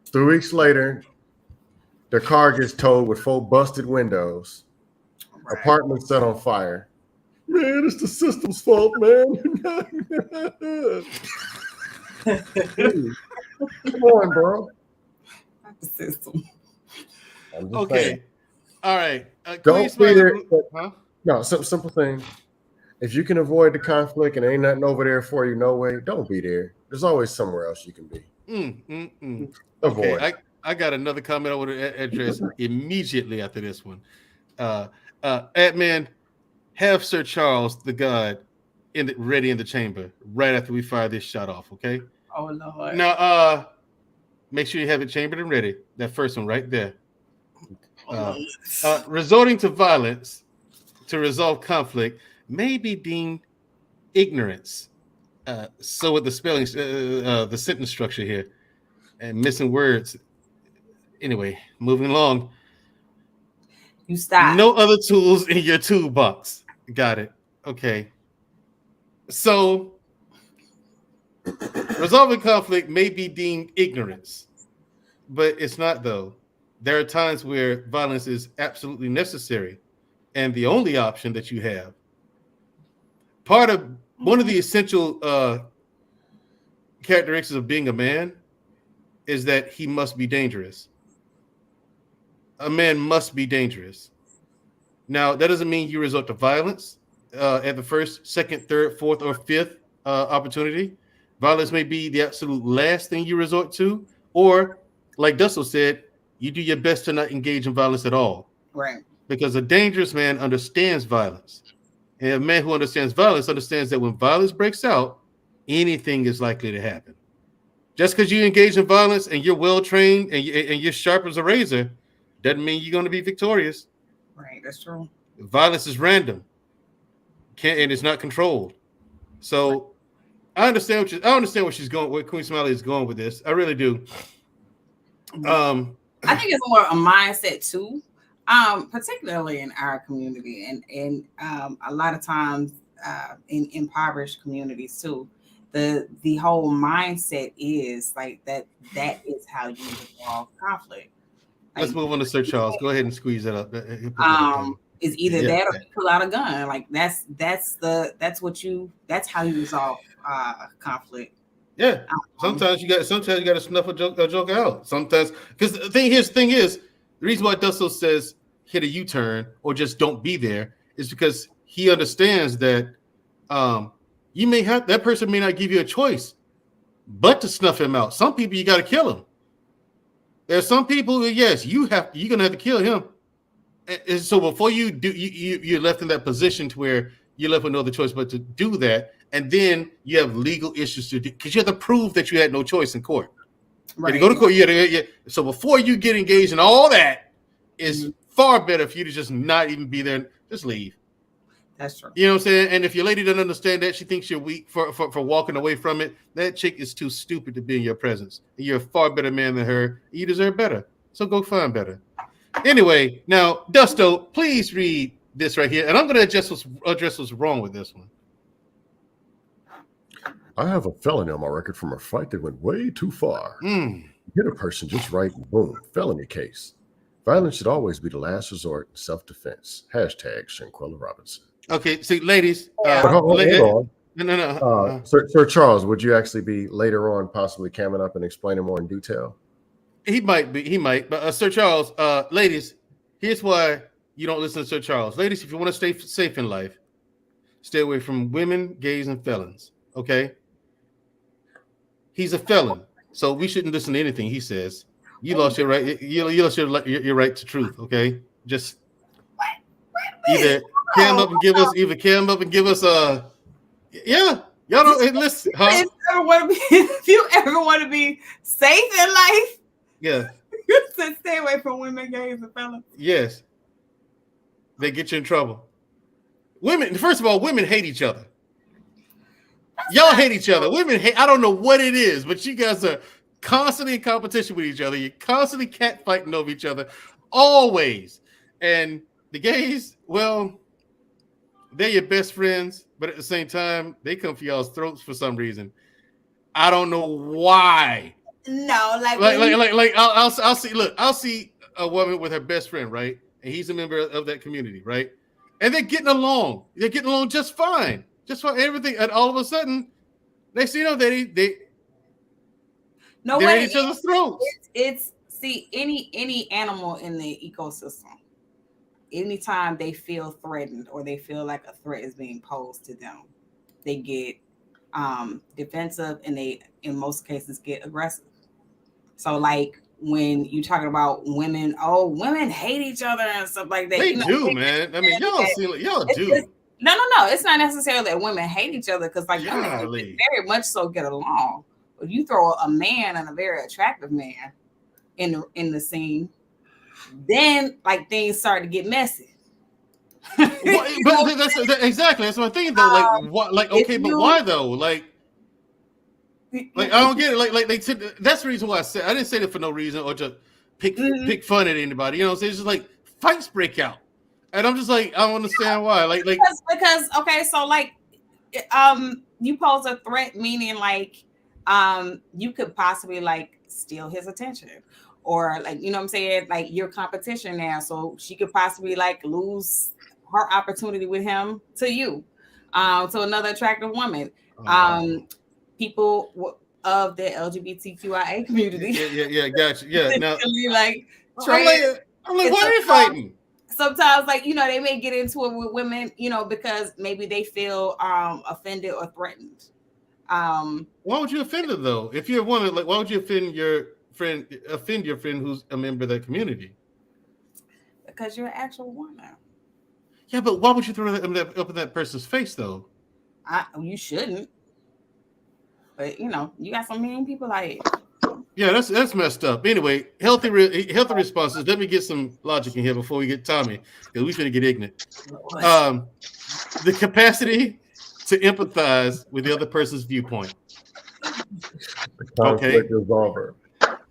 3 weeks later, their car gets towed with 4 busted windows. Right. Apartment set on fire. Man, it's the system's fault, man. Come on, bro. The system. Okay. Saying. All right. Don't be there. Huh? No, simple thing. If you can avoid the conflict and ain't nothing over there for you, no way, don't be there. There's always somewhere else you can be. Avoid. Okay, I got another comment I want to address immediately after this one. Admin, have Sir Charles the God ready in the chamber right after we fire this shot off, okay? Oh, Lord. Now, make sure you have it chambered and ready. That first one right there. Resorting to violence to resolve conflict may be deemed ignorance. So with the spelling, the sentence structure here, and missing words. Anyway, moving along. You stop. No other tools in your toolbox. Got it. Okay. So resolving conflict may be deemed ignorance, but it's not though. There are times where violence is absolutely necessary and the only option that you have. One of the essential characteristics of being a man is that he must be dangerous. A man must be dangerous. Now, that doesn't mean you resort to violence at the first, second, third, fourth, or fifth opportunity. Violence may be the absolute last thing you resort to, or like Dussel said, you do your best to not engage in violence at all. Right. Because a dangerous man understands violence. And a man who understands violence understands that when violence breaks out, anything is likely to happen. Just because you engage in violence and you're well-trained and you're sharp as a razor, doesn't mean you're going to be victorious. Right, that's true. Violence is random, and it's not controlled. So I understand where she's going, where Queen Smiley is going with this. I really do. I think it's more a mindset too, particularly in our community and a lot of times in impoverished communities too. The whole mindset is like that is how you resolve conflict. Let's move on to Sir Charles. Go ahead and squeeze that up. It's either that or you pull out a gun. Like that's how you resolve conflict. Yeah. Sometimes you got to snuff a joke out. Sometimes because the thing is, the reason why Dussel says hit a U-turn or just don't be there is because he understands that that person may not give you a choice but to snuff him out. Some people you got to kill him. There's some people who, yes, you're gonna have to kill him. And so before you do, you're left in that position to where you're left with no other choice but to do that, and then you have legal issues to do because you have to prove that you had no choice in court. Right. You go to court. So before you get engaged in all that, it's far better for you to just not even be there. Just leave. That's true. You know what I'm saying? And if your lady doesn't understand that, she thinks you're weak for walking away from it. That chick is too stupid to be in your presence. You're a far better man than her. You deserve better. So go find better. Anyway, now, Dusto, please read this right here. And I'm going to address what's wrong with this one. I have a felony on my record from a fight that went way too far. Hit a person just right and boom, felony case. Violence should always be the last resort in self-defense. Hashtag Shanquella Robinson. Okay, see, ladies. But hold on. No. Sir Charles, would you actually be later on possibly coming up and explaining more in detail? He might be. He might. But Sir Charles, ladies, here's why you don't listen to Sir Charles. Ladies, if you want to stay safe in life, stay away from women, gays, and felons. Okay? He's a felon, so we shouldn't listen to anything he says. You lost your right. You lost your right to truth. Okay? Just either cam up and give us. Yeah. Y'all don't listen. Huh? If you ever want to be safe in life, yeah, you should stay away from women, gays, and fellas. Yes, they get you in trouble. Women, first of all, women hate each other. Y'all hate each other. Women hate. I don't know what it is, but you guys are constantly in competition with each other. You're constantly catfighting over each other, always. And the gays, well, they're your best friends, but at the same time, they come for y'all's throats for some reason. I don't know why. No, I'll see. Look, I'll see a woman with her best friend, right? And he's a member of that community, right? And they're getting along. They're getting along just fine, everything. And all of a sudden, they see, they're at each other's throats. It's any animal in the ecosystem. Anytime they feel threatened or they feel like a threat is being posed to them, they get defensive and they, in most cases, get aggressive. So, like when you talking about women, women hate each other and stuff like that. They do, man. I mean, y'all do. No. It's not necessarily that women hate each other because, like, women very much so get along. If you throw a man and a very attractive man in the scene, then like things start to get messy. But exactly that's my thing though. Like what? Like okay, but why though? Like I don't get it. That's the reason why I didn't say that for no reason or just pick fun at anybody. You know what I'm saying? It's just like fights break out, and I'm just like I don't understand why. Because okay, so like you pose a threat, meaning like you could possibly like steal his attention. Or like, you know what I'm saying? Like your competition now. So she could possibly like lose her opportunity with him to you, to another attractive woman. People of the LGBTQIA community. Yeah, gotcha. Yeah. Now, like, I'm like, why are you fighting? Sometimes, like, they may get into it with women, because maybe they feel offended or threatened. Why would you offend her though? If you're a woman, like, why would you offend your friend who's a member of that community? Because you're an actual woman. Yeah, but why would you throw that up in that person's face though? You shouldn't. But you got some mean people out here. Yeah, that's messed up. Anyway, healthy responses. Let me get some logic in here before we get Tommy, because we're gonna get ignorant. The capacity to empathize with the other person's viewpoint. Okay.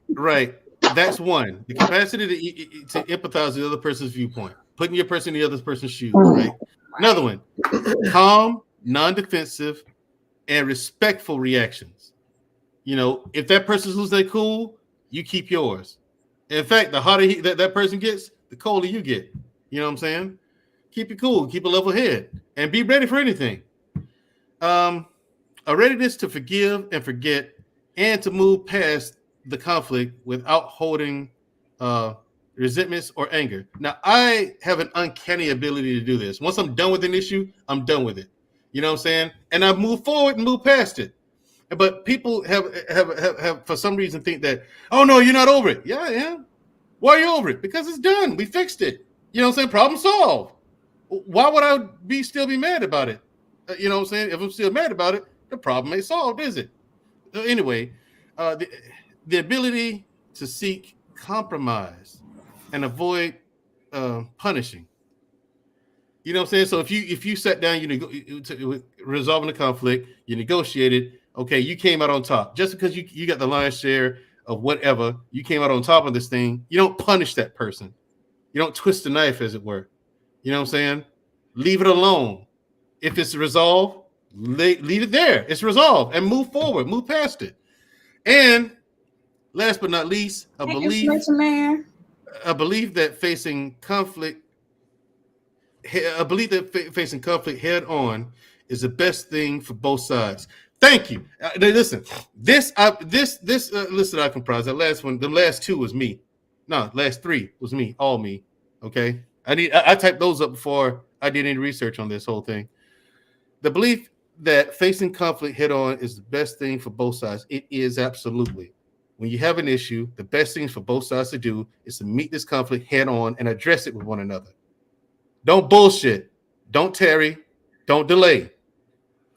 Right. That's one. The capacity to empathize with the other person's viewpoint. Putting your person in the other person's shoes. Right. Another one. Calm, non-defensive, and respectful reactions. If that person's losing their cool, you keep yours. In fact, the hotter that person gets, the colder you get. You know what I'm saying? Keep it cool. Keep a level head. And be ready for anything. A readiness to forgive and forget and to move past the conflict without holding resentments or anger. Now, I have an uncanny ability to do this. Once I'm done with an issue, I'm done with it. You know what I'm saying? And I move forward and move past it. But people have for some reason think that, oh, no, you're not over it. Yeah, I am. Why are you over it? Because it's done. We fixed it. You know what I'm saying? Problem solved. Why would I still be mad about it? You know what I'm saying? If I'm still mad about it, the problem ain't solved, is it? Anyway, the ability to seek compromise and avoid punishing. You know what I'm saying? So if you sat down, resolving the conflict, you negotiated. Okay, you came out on top. Just because you got the lion's share of whatever, you came out on top of this thing. You don't punish that person. You don't twist the knife, as it were. You know what I'm saying? Leave it alone. If it's resolved, leave it there. It's resolved and move forward, move past it. And last but not least, I believe that facing conflict head on is the best thing for both sides. Thank you. Listen, list that I comprised. That last one, the last two was me. No, last three was me, all me. Okay, I typed those up before I did any research on this whole thing. The belief that facing conflict head on is the best thing for both sides. It is absolutely. When you have an issue, the best thing for both sides to do is to meet this conflict head on and address it with one another. Don't bullshit. Don't tarry. Don't delay.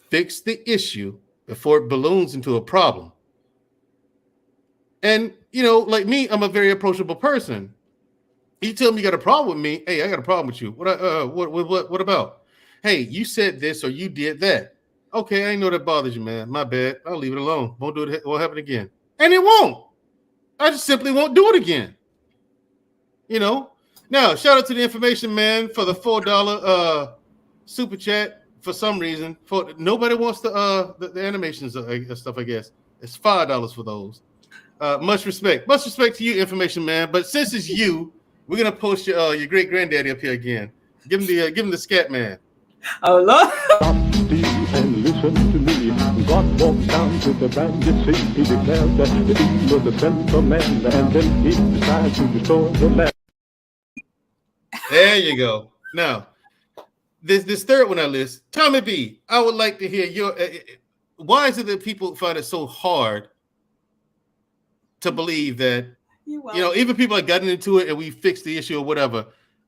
Fix the issue before it balloons into a problem. And, like me, I'm a very approachable person. You tell me you got a problem with me. Hey, I got a problem with you. What about? Hey, you said this or you did that. Okay, I know that bothers you, man. My bad. I'll leave it alone. Won't do it. Won't happen again. And it won't. I just simply won't do it again. Now, shout out to the information man for the $4 super chat. For some reason, nobody wants the animations stuff. I guess it's $5 for those. Much respect to you, information man. But since it's you, we're gonna post your great granddaddy up here again. Give him the scat man. Oh Lord. And listen to me. God walked down to the bandit city. He declared that he was a sinful man, and then he decided to restore the land. There you go. Now, this third one I list, Tommy B. I would like to hear your. Why is it that people find it so hard to believe that even people have gotten into it and we fixed the issue or whatever,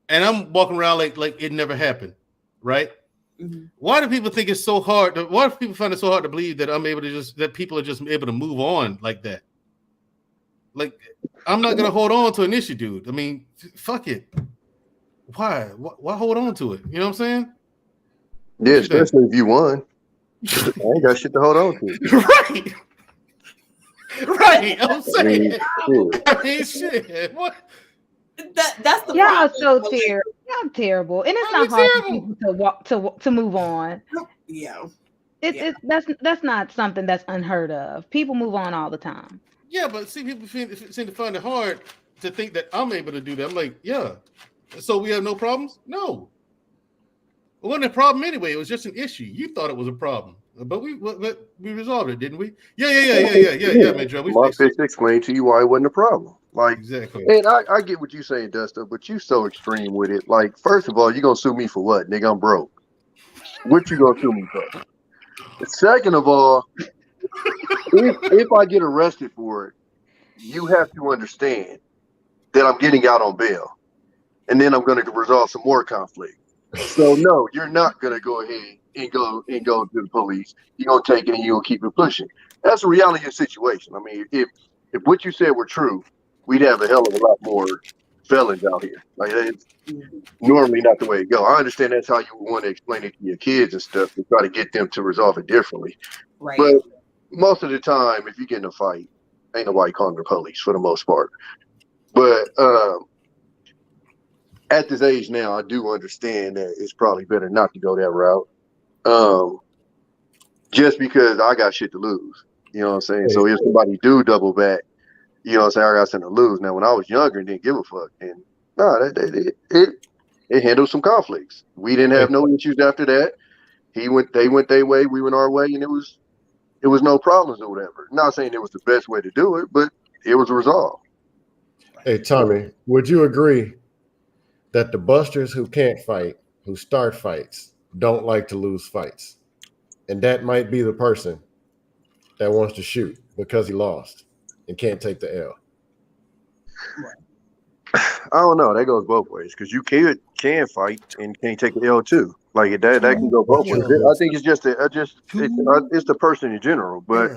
and I'm walking around like it never happened, right? Mm-hmm. Why do people think it's so hard? Why do people find it so hard to believe that that people are just able to move on like that? Like, I'm not gonna hold on to an issue, dude. I mean, fuck it. Why hold on to it? You know what I'm saying? Yeah, especially if you won. I ain't got shit to hold on to. Right. I'm saying. I mean, shit. What? That's the y'all are so terrible. Y'all terrible, and it's not hard for people to move on. Yeah. That's not something that's unheard of. People move on all the time. Yeah, but see, people seem to find it hard to think that I'm able to do that. I'm like, yeah. So we have no problems? No. It wasn't a problem anyway. It was just an issue. You thought it was a problem, but we resolved it, didn't we? Yeah, Mandrell. My fix explained to you why it wasn't a problem. Like, exactly. And I get what you're saying, Duster, but you so extreme with it. Like, first of all, you gonna sue me for what, nigga? I'm broke. What you gonna sue me for? Second of all, if I get arrested for it, you have to understand that I'm getting out on bail. And then I'm going to resolve some more conflict. So no, you're not going to go ahead and go to the police. You're going to take it and you're going to keep it pushing. That's the reality of the situation. I mean, if what you said were true, we'd have a hell of a lot more felons out here. Like, it's normally not the way to go. I understand that's how you want to explain it to your kids and stuff, to try to get them to resolve it differently. Right. But most of the time, if you get in a fight, ain't nobody calling the police for the most part. But at this age now, I do understand that it's probably better not to go that route. Just because I got shit to lose. You know what I'm saying? So if somebody do double back, you know what I'm saying, I got something to lose. Now, when I was younger and didn't give a fuck, and it handled some conflicts. We didn't have no issues after that. They went their way, we went our way, and it was no problems or whatever. Not saying it was the best way to do it, but it was resolved. Hey, Tommy, would you agree that the busters who can't fight, who start fights, don't like to lose fights? And that might be the person that wants to shoot because he lost and can't take the L. I don't know. That goes both ways, because you can fight and can't take the L too. Like that can go both ways. I think it's just it's the person in general. But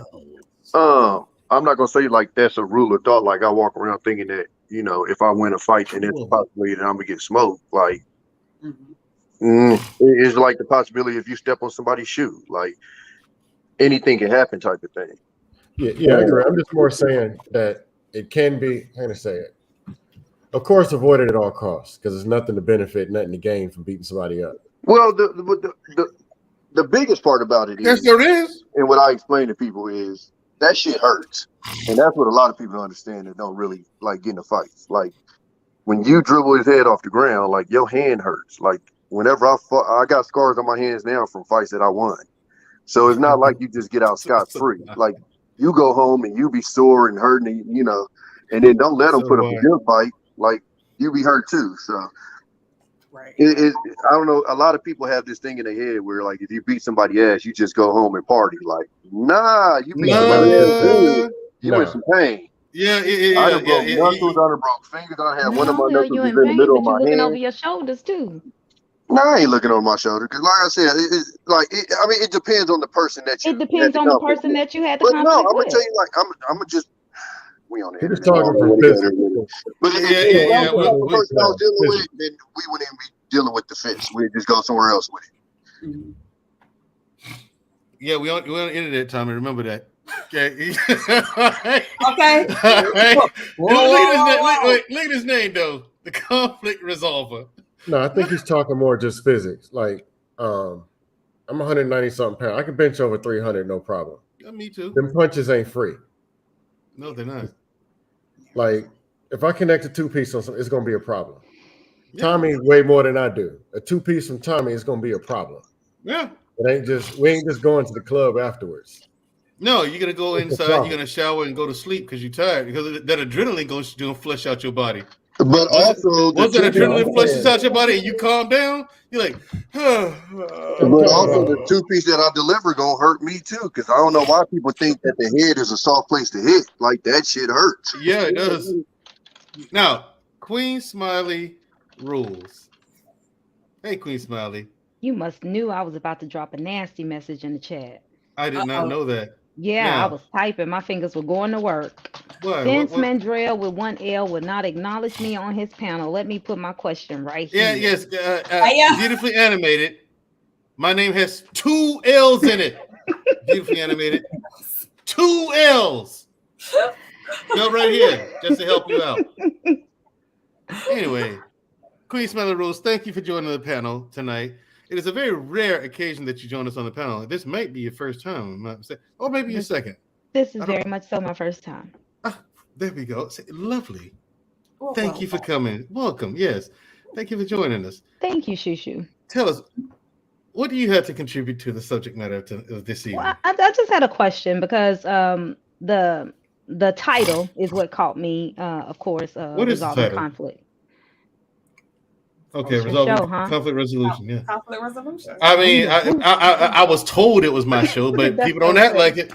I'm not gonna say like that's a rule of thought. Like I walk around thinking that, you know, if I win a fight and it's possibly that I'm gonna get smoked. Like It's like the possibility if you step on somebody's shoe, like anything can happen type of thing. Yeah, I agree. I'm just more saying that it can be, how to say it? Of course, avoid it at all costs because there's nothing to benefit, nothing to gain from beating somebody up. Well, the biggest part about it is, yes, there is, and what I explain to people is that shit hurts, and that's what a lot of people understand that don't really like getting a fight. Like when you dribble his head off the ground, like your hand hurts. Like whenever I fought, I got scars on my hands now from fights that I won. So it's not like you just get out scot-free. Like you go home and you be sore and hurting, you know, and then don't let them put up a good fight. Like you be hurt too. So right. I don't know. A lot of people have this thing in their head where like if you beat somebody ass, you just go home and party. Like, nah, you beat somebody ass, you in some pain. Yeah, I done broke knuckles, I done broke fingers, I had one of my knuckles was in the middle of my hand. Looking over your shoulders too. No, I ain't looking over my shoulder because, like I said, it depends on the person that you. It depends on the person that you had the conflict no, I'm gonna with. tell you, like I'm gonna just. We on the He was internet. talking from physical. But if the person I was dealing with, then we wouldn't even be dealing with the fist. We'd just go somewhere else with it. Yeah, we on the internet, Tommy. Remember that. Okay. Okay. Look at his name though. The conflict resolver. No, I think he's talking more just physics. Like, I'm 190 something pounds. I can bench over 300, no problem. Yeah, me too. Them punches ain't free. No, they're not. Like, if I connect a two-piece on something, it's gonna be a problem. Yeah. Tommy way more than I do. A two-piece from Tommy is gonna be a problem. Yeah. We ain't just going to the club afterwards. No, you're gonna go inside, you're gonna shower and go to sleep because you're tired, because that adrenaline gonna flush out your body. But also, once that adrenaline flushes out your body and you calm down, you're like, But also, the two-piece that I deliver gonna hurt me too, because I don't know why people think that the head is a soft place to hit. Like that shit hurts. Yeah, it does. Now, Queen Smiley rules. Hey, Queen Smiley. You must knew I was about to drop a nasty message in the chat. I did not know that. Yeah, I was typing. My fingers were going to work. Since Mandrell with one L would not acknowledge me on his panel, let me put my question right here. Yes. Beautifully animated. My name has 2 L's in it. Beautifully animated. 2 L's. Go right here, just to help you out. Anyway, Queen Smelly Rose, thank you for joining the panel tonight. It is a very rare occasion that you join us on the panel. This might be your first time, or maybe your second. This is very much so my first time. There we go. Lovely. Thank you for coming. Welcome. Yes. Thank you for joining us. Thank you, Shushu. Tell us, what do you have to contribute to the subject matter of this evening? Well, I just had a question because the title is what caught me, of course, what is resolving conflict. Okay, resolving conflict resolution. Yeah, conflict resolution. I mean, I was told it was my show, but people don't act like it.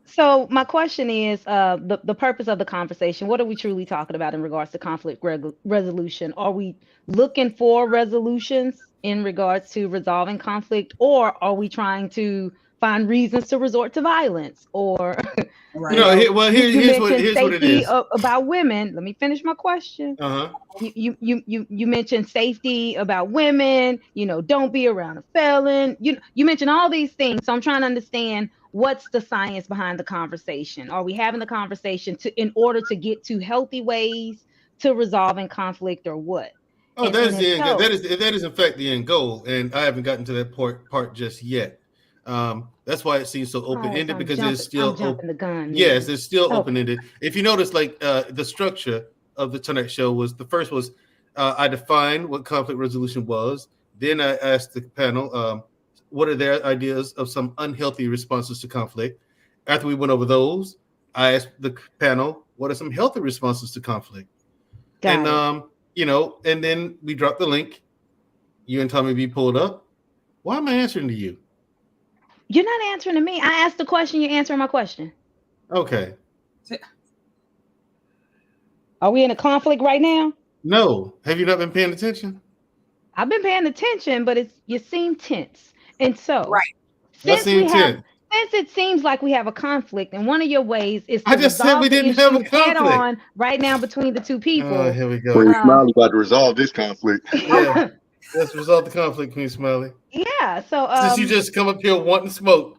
So my question is, the purpose of the conversation. What are we truly talking about in regards to conflict resolution? Are we looking for resolutions in regards to resolving conflict, or are we trying to find reasons to resort to violence? Or here's what it is about women. Let me finish my question. You mentioned safety about women. Don't be around a felon. You mentioned all these things, so I'm trying to understand what's the science behind the conversation. Are we having the conversation in order to get to healthy ways to resolving conflict, or what? That is in fact the end goal, and I haven't gotten to that part just yet. That's why it seems so open-ended, because it's still jumping the gun. Yes, it's still open-ended. If you notice, like the structure of the Tonight Show was, the first was I defined what conflict resolution was. Then I asked the panel what are their ideas of some unhealthy responses to conflict. After we went over those, I asked the panel what are some healthy responses to conflict. And then we dropped the link. You and Tommy B pulled up. Why am I answering to you? You're not answering to me. I asked the question. You're answering my question. Okay. Are we in a conflict right now? No. Have you not been paying attention? I've been paying attention, but you seem tense. And so, I seem tense. Since it seems like we have a conflict, and one of your ways is to I just said we didn't have a conflict head on right now between the two people. Oh, here we go. Queen Smiley about to resolve this conflict. Yeah, let's resolve the conflict, Queen Smiley. Yeah. So since you just come up here wanting smoke.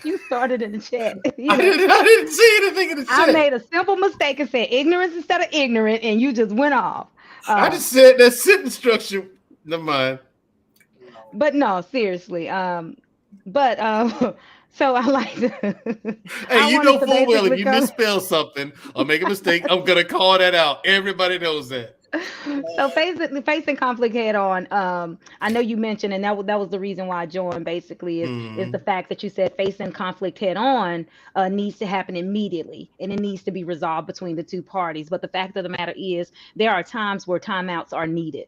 You started in the chat. I didn't see anything in the chat. I made a simple mistake and said ignorance instead of ignorant, and you just went off. I just said that sentence structure. Never mind. But no, seriously. So I like to. Hey, you know full well if you misspell something or make a mistake, I'm gonna call that out. Everybody knows that. So facing conflict head on. I know you mentioned, and that was the reason why I joined. Basically, is the fact that you said facing conflict head on needs to happen immediately, and it needs to be resolved between the two parties. But the fact of the matter is, there are times where timeouts are needed.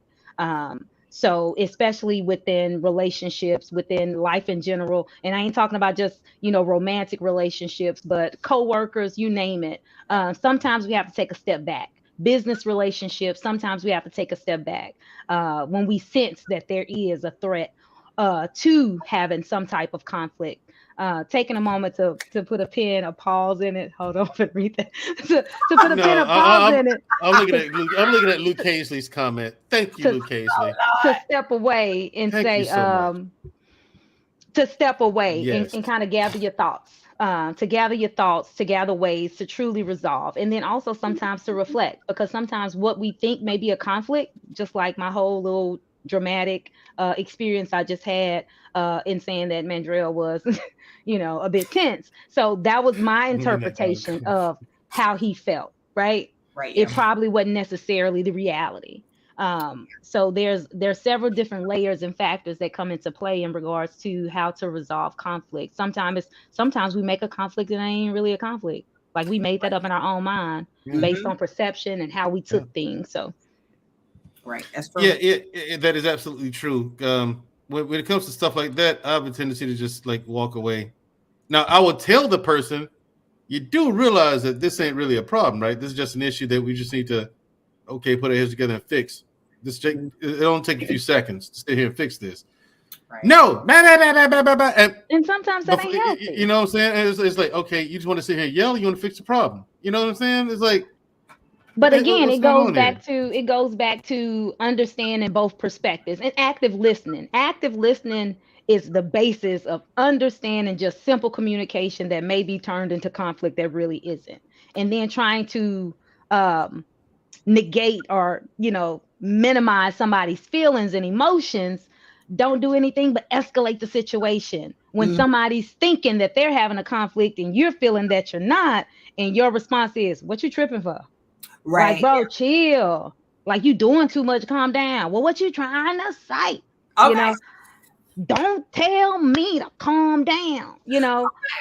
So especially within relationships, within life in general, and I ain't talking about just, romantic relationships, but coworkers, you name it. Sometimes we have to take a step back. Business relationships, sometimes we have to take a step back when we sense that there is a threat to having some type of conflict. Taking a moment to put a pause in it. Hold on and read that. to put a pause in it. I'm looking at Luke Hazley's comment. Thank you, Luke Hazley. To step away and to step away and kind of gather your thoughts. To gather ways to truly resolve, and then also sometimes to reflect, because sometimes what we think may be a conflict, just like my whole little dramatic experience I just had in saying that Mandrell was, a bit tense. So that was my interpretation of how he felt, right? Right. It probably wasn't necessarily the reality. So there's several different layers and factors that come into play in regards to how to resolve conflict. Sometimes we make a conflict and it ain't really a conflict. Like we made that up in our own mind based on perception and how we took things. So, right, that's true. Yeah, that is absolutely true. When it comes to stuff like that, I have a tendency to just like walk away. Now, I will tell the person, you do realize that this ain't really a problem, right? This is just an issue that we just need to, put our heads together and fix. It don't take a few seconds to sit here and fix this. Right. No, and sometimes that ain't healthy. You know what I'm saying? It's like, okay, you just want to sit here and yell. You want to fix the problem. You know what I'm saying? It's like. But again, it goes back to understanding both perspectives and active listening. Active listening is the basis of understanding just simple communication that may be turned into conflict that really isn't, and then trying to negate or minimize somebody's feelings and emotions. Don't do anything but escalate the situation. When somebody's thinking that they're having a conflict and you're feeling that you're not, and your response is, "What you tripping for?" Right. Like, bro, chill. Like, you doing too much. Calm down. Well, what you trying to say? Okay. Don't tell me to calm down.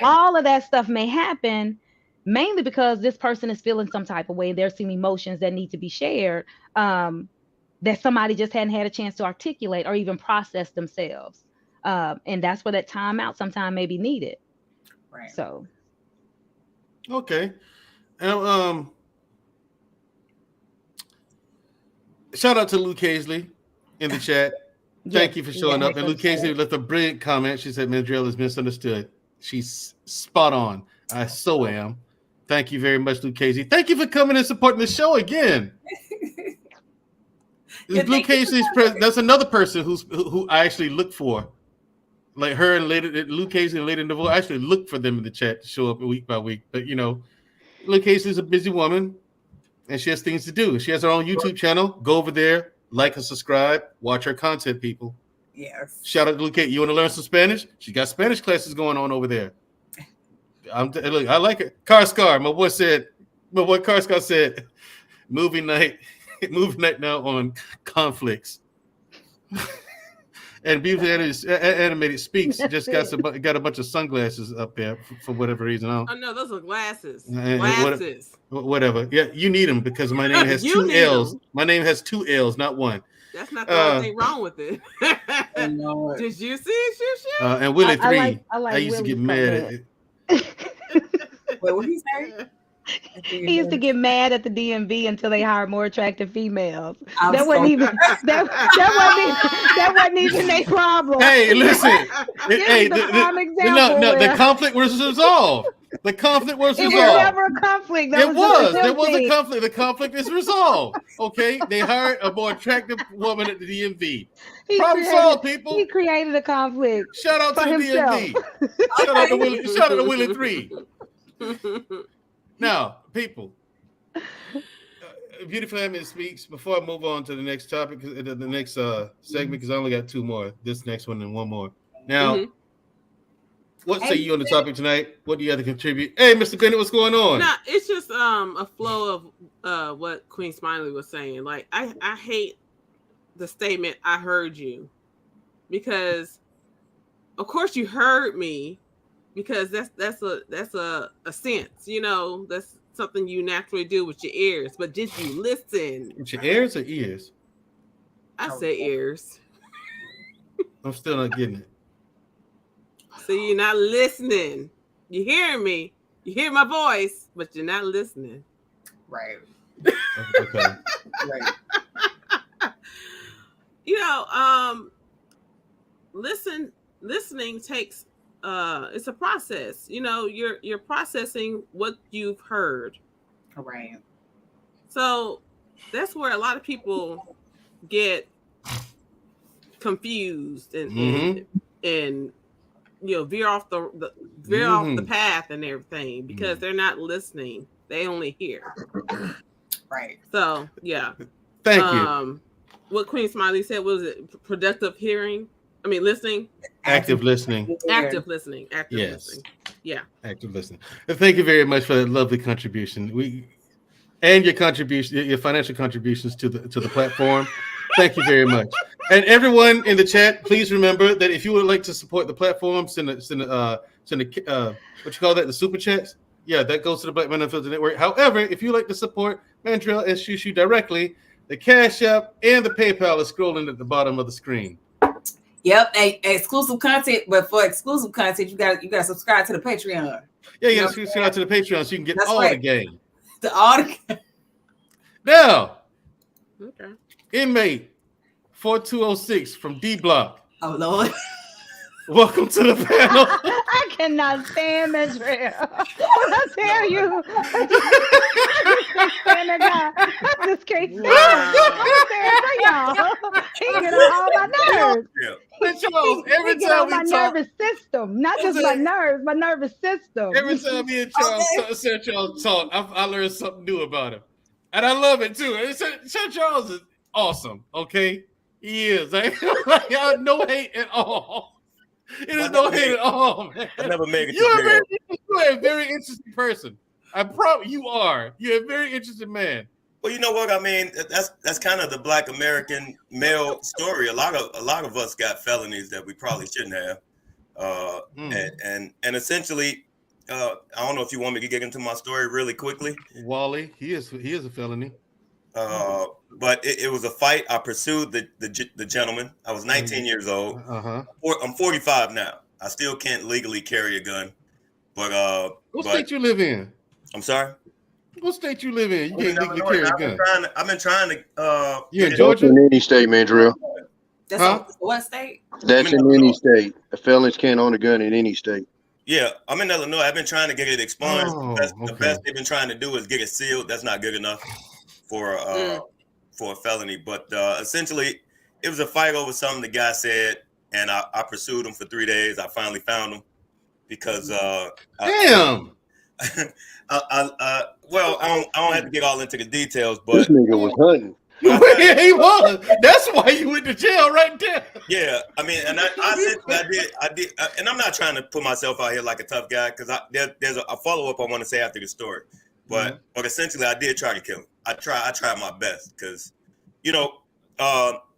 All of that stuff may happen mainly because this person is feeling some type of way. There's some emotions that need to be shared that somebody just hadn't had a chance to articulate or even process themselves. And that's where that timeout sometime may be needed. Right. So. Okay. Shout out to Luke Hazley in the chat. Thank you for showing up. And Luke Hazley left a brilliant comment. She said Mandrell is misunderstood. She's spot on. I so am. Thank you very much, Luke Hazley. Thank you for coming and supporting the show again. Luke Hazley's that's another person who I actually look for. Like her and Luke Hazley and Lady Neville, I actually look for them in the chat to show up week by week. But Luke Hazley's a busy woman. And she has things to do. She has her own YouTube channel. Go over there, like and subscribe, watch her content, people. Yes. Shout out to Luke. You want to learn some Spanish? She got Spanish classes going on over there. Look, I like it. Carscar, my boy Carscar said, movie night now on conflicts. And Beautiful Animated Speaks just got a bunch of sunglasses up there for whatever reason. Oh no, those are glasses. Whatever. Yeah, you need them because my name has two L's. My name has two L's, not one. That's not the only thing wrong with it. Did you see it, Shoo? And Willie 3. I used to get mad at it. Wait, what he say? He used to get mad at the DMV until they hired more attractive females. I'm That wasn't so- even that wasn't even their problem. Hey, listen. This Hey, is the prime example no, the where conflict was resolved. The conflict was it was resolved. never a conflict. That There was was a conflict. The conflict is resolved. Okay, they hired a more attractive woman at the DMV. Problem solved, people. He created a conflict. Shout out to for the himself. DMV. Shout out to Willie. Shout out to Willie 3. Now, people. Beautiful Family Speaks. Before I move on to the next topic, the next segment, because I only got 2 more. This next one and 1 more. Now. What say you on the topic tonight? What do you have to contribute? Hey, Mr. Bennett, what's going on? No, it's just a flow of what Queen Smiley was saying. Like I hate the statement "I heard you," because of course you heard me, because that's a sense, you know, that's something you naturally do with your ears. But did you listen? With your ears or ears? I say ears. I'm still not getting it. So you're not listening. You're hearing me. You hear my voice, but you're not listening. Right. Okay. Right. You know, listening takes it's a process. You know, you're processing what you've heard. Right. So that's where a lot of people get confused and you know, veer off the path and everything, because they're not listening. They only hear. Right. So yeah. Thank you. What Queen Smiley said, was it productive hearing? I mean, listening. Active listening. Active listening. Active Yes. listening. Yeah. Active listening. Thank you very much for that lovely contribution. And your contribution, your financial contributions to the platform. Thank you very much. And everyone in the chat, please remember that if you would like to support the platform, send what you call that, the super chats. Yeah, that goes to the Black Man Unfiltered Network. However, if you like to support Mandrell and Shushu directly, the Cash App and the PayPal is scrolling at the bottom of the screen. Yep, exclusive content. But for exclusive content, you got to subscribe to the Patreon. Yeah, you got to subscribe to the Patreon so you can get all the game. Now, okay. Inmate 4206 from D Block. Oh Lord. Welcome to the panel. I cannot stand Mandrell. I tell you. I just can't stand him. I stand for y'all. He get on all my nerves. Every He get time on my nervous system. Not just my nerves, my nervous system. Every time me and Charles talk, I learn something new about him. And I love it too. Charles is awesome, okay? He is. No hate at all. It is no hate at all, man. I never made it. You are a very interesting person. I promise you are. You're a very interesting man. Well, you know what I mean. That's kind of the Black American male story. A lot of us got felonies that we probably shouldn't have, and essentially, I don't know if you want me to get into my story really quickly. Wally, he is a felony. But it was a fight. I pursued the gentleman. I was 19 years old. I'm 45 now. I still can't legally carry a gun. But what state you live in? I'm sorry. What state you live in? You can't legally carry a gun. I've been trying to. You in Georgia? In any state, Mandrell. That's what state? That's in any state. Felons can't own a gun in any state. Yeah, I'm in Illinois. I've been trying to get it expunged. The best they've been trying to do is get it sealed. That's not good enough for a felony. But essentially, it was a fight over something the guy said, and I pursued him for 3 days. I finally found him because damn. Well, I don't have to get all into the details, but this nigga was hunting. Yeah, he was. That's why you went to jail right there. Yeah, I mean, and I did, and I'm not trying to put myself out here like a tough guy, because there's a follow up I want to say after the story, but essentially I did try to kill him. I tried my best, because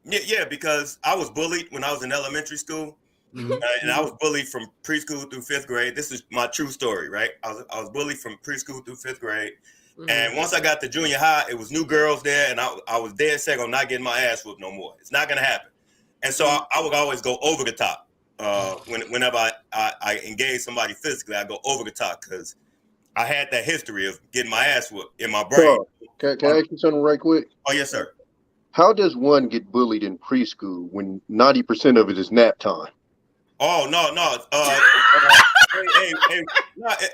because I was bullied when I was in elementary school, and I was bullied from preschool through 5th grade. This is my true story, right? I was bullied from preschool through 5th grade. And once I got to junior high, it was new girls there, and I was dead set on not getting my ass whooped no more. It's not gonna happen. And so I would always go over the top. Whenever I engage somebody physically, I go over the top, because I had that history of getting my ass whooped in my brain. Can I ask you something right quick? Oh, yes, sir. How does one get bullied in preschool when 90% of it is nap time? Oh, no. No,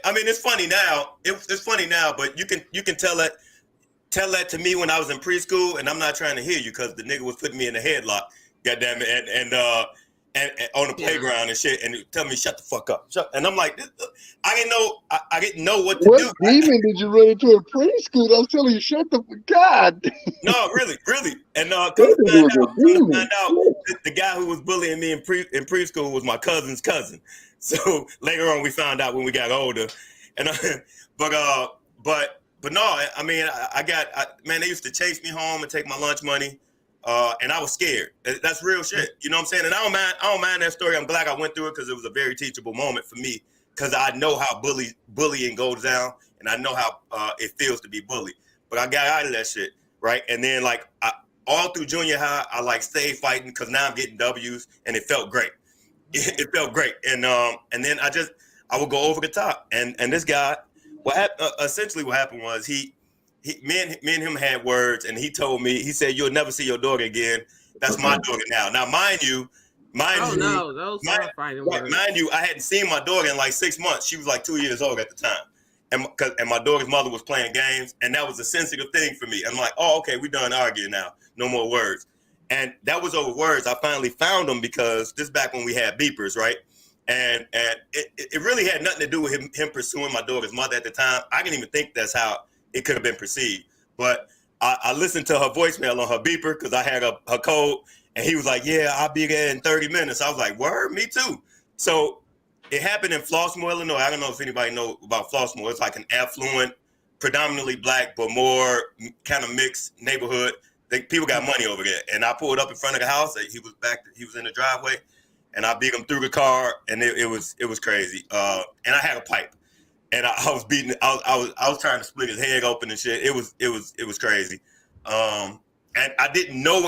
I mean, it's funny now. It's funny now, but you can tell that to me when I was in preschool, and I'm not trying to hear you because the nigga was putting me in a headlock, goddamn it, and on the playground and shit, and tell me shut the fuck up. And I'm like, I didn't know what to do. What demon did you run into a preschool? I was telling you, shut the God. No, really. And come to find out the guy who was bullying me in preschool was my cousin's cousin. So later on, we found out when we got older. And but no, I mean, man, they used to chase me home and take my lunch money. And I was scared. That's real shit. You know what I'm saying? And I don't mind that story. I'm glad I went through it because it was a very teachable moment for me because I know how bullying goes down and I know how it feels to be bullied. But I got out of that shit, right? And then like all through junior high, I like stayed fighting because now I'm getting W's and it felt great. It felt great. And then I would go over the top. And this guy, essentially what happened was me and him had words, and he told me, he said, "You'll never see your daughter again. That's my daughter now." Now, mind you, I hadn't seen my daughter in like 6 months. She was like 2 years old at the time, and my daughter's mother was playing games, and that was a sensitive thing for me. I'm like, "Oh, okay, we done arguing now. No more words." And that was over words. I finally found them because this back when we had beepers, right? And it really had nothing to do with him pursuing my daughter's mother at the time. I didn't even think that's how it could have been perceived. But I listened to her voicemail on her beeper because I had her code, and he was like, "Yeah, I'll be there in 30 minutes." I was like, "Word, me too." So it happened in Flossmoor, Illinois. I don't know if anybody know about Flossmoor. It's like an affluent, predominantly black, but more kind of mixed neighborhood. People got money over there. And I pulled up in front of the house. He was in the driveway, and I beat him through the car, and it was crazy. And I had a pipe. And I was beating. I was trying to split his head open and shit. It was crazy. And I didn't know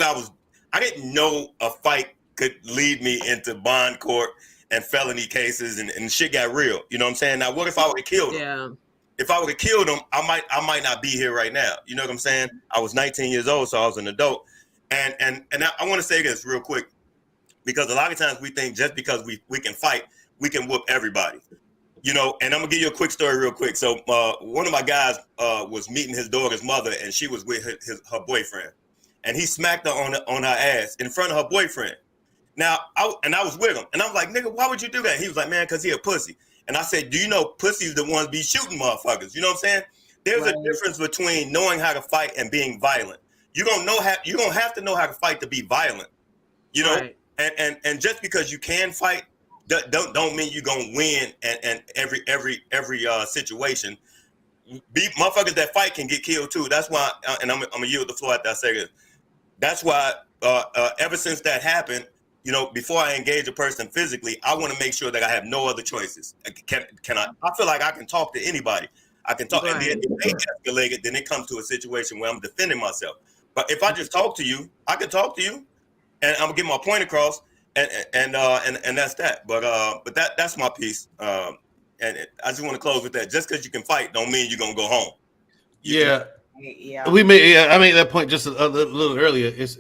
I didn't know a fight could lead me into bond court and felony cases and shit got real. You know what I'm saying? Now, what if I would have killed him? Yeah. If I would have killed him, I might not be here right now. You know what I'm saying? I was 19 years old, so I was an adult. And I want to say this real quick because a lot of times we think just because we can fight, we can whoop everybody. You know, and I'm gonna give you a quick story real quick. So one of my guys was meeting his daughter's mother, and she was with her boyfriend, and he smacked her on her ass in front of her boyfriend. Now, I was with him, and I was like, "Nigga, why would you do that?" He was like, "Man, because he a pussy." And I said, "Do you know pussies the ones be shooting motherfuckers?" You know what I'm saying? There's a difference between knowing how to fight and being violent. You don't have to know how to fight to be violent. You know, and just because you can fight. Don't mean you're gonna win and every situation. Motherfuckers that fight can get killed too. That's why, and I'm gonna yield the floor after I say this. That's why ever since that happened, you know, before I engage a person physically, I want to make sure that I have no other choices. Can I? I feel like I can talk to anybody. I can talk, and then if they escalate it, then it comes to a situation where I'm defending myself. But if I just talk to you, I can talk to you, and I'm gonna get my point across. And that's that. But that's my piece. And I just want to close with that. Just because you can fight, don't mean you're gonna go home. Yeah. We made. I made that point just a little earlier. It's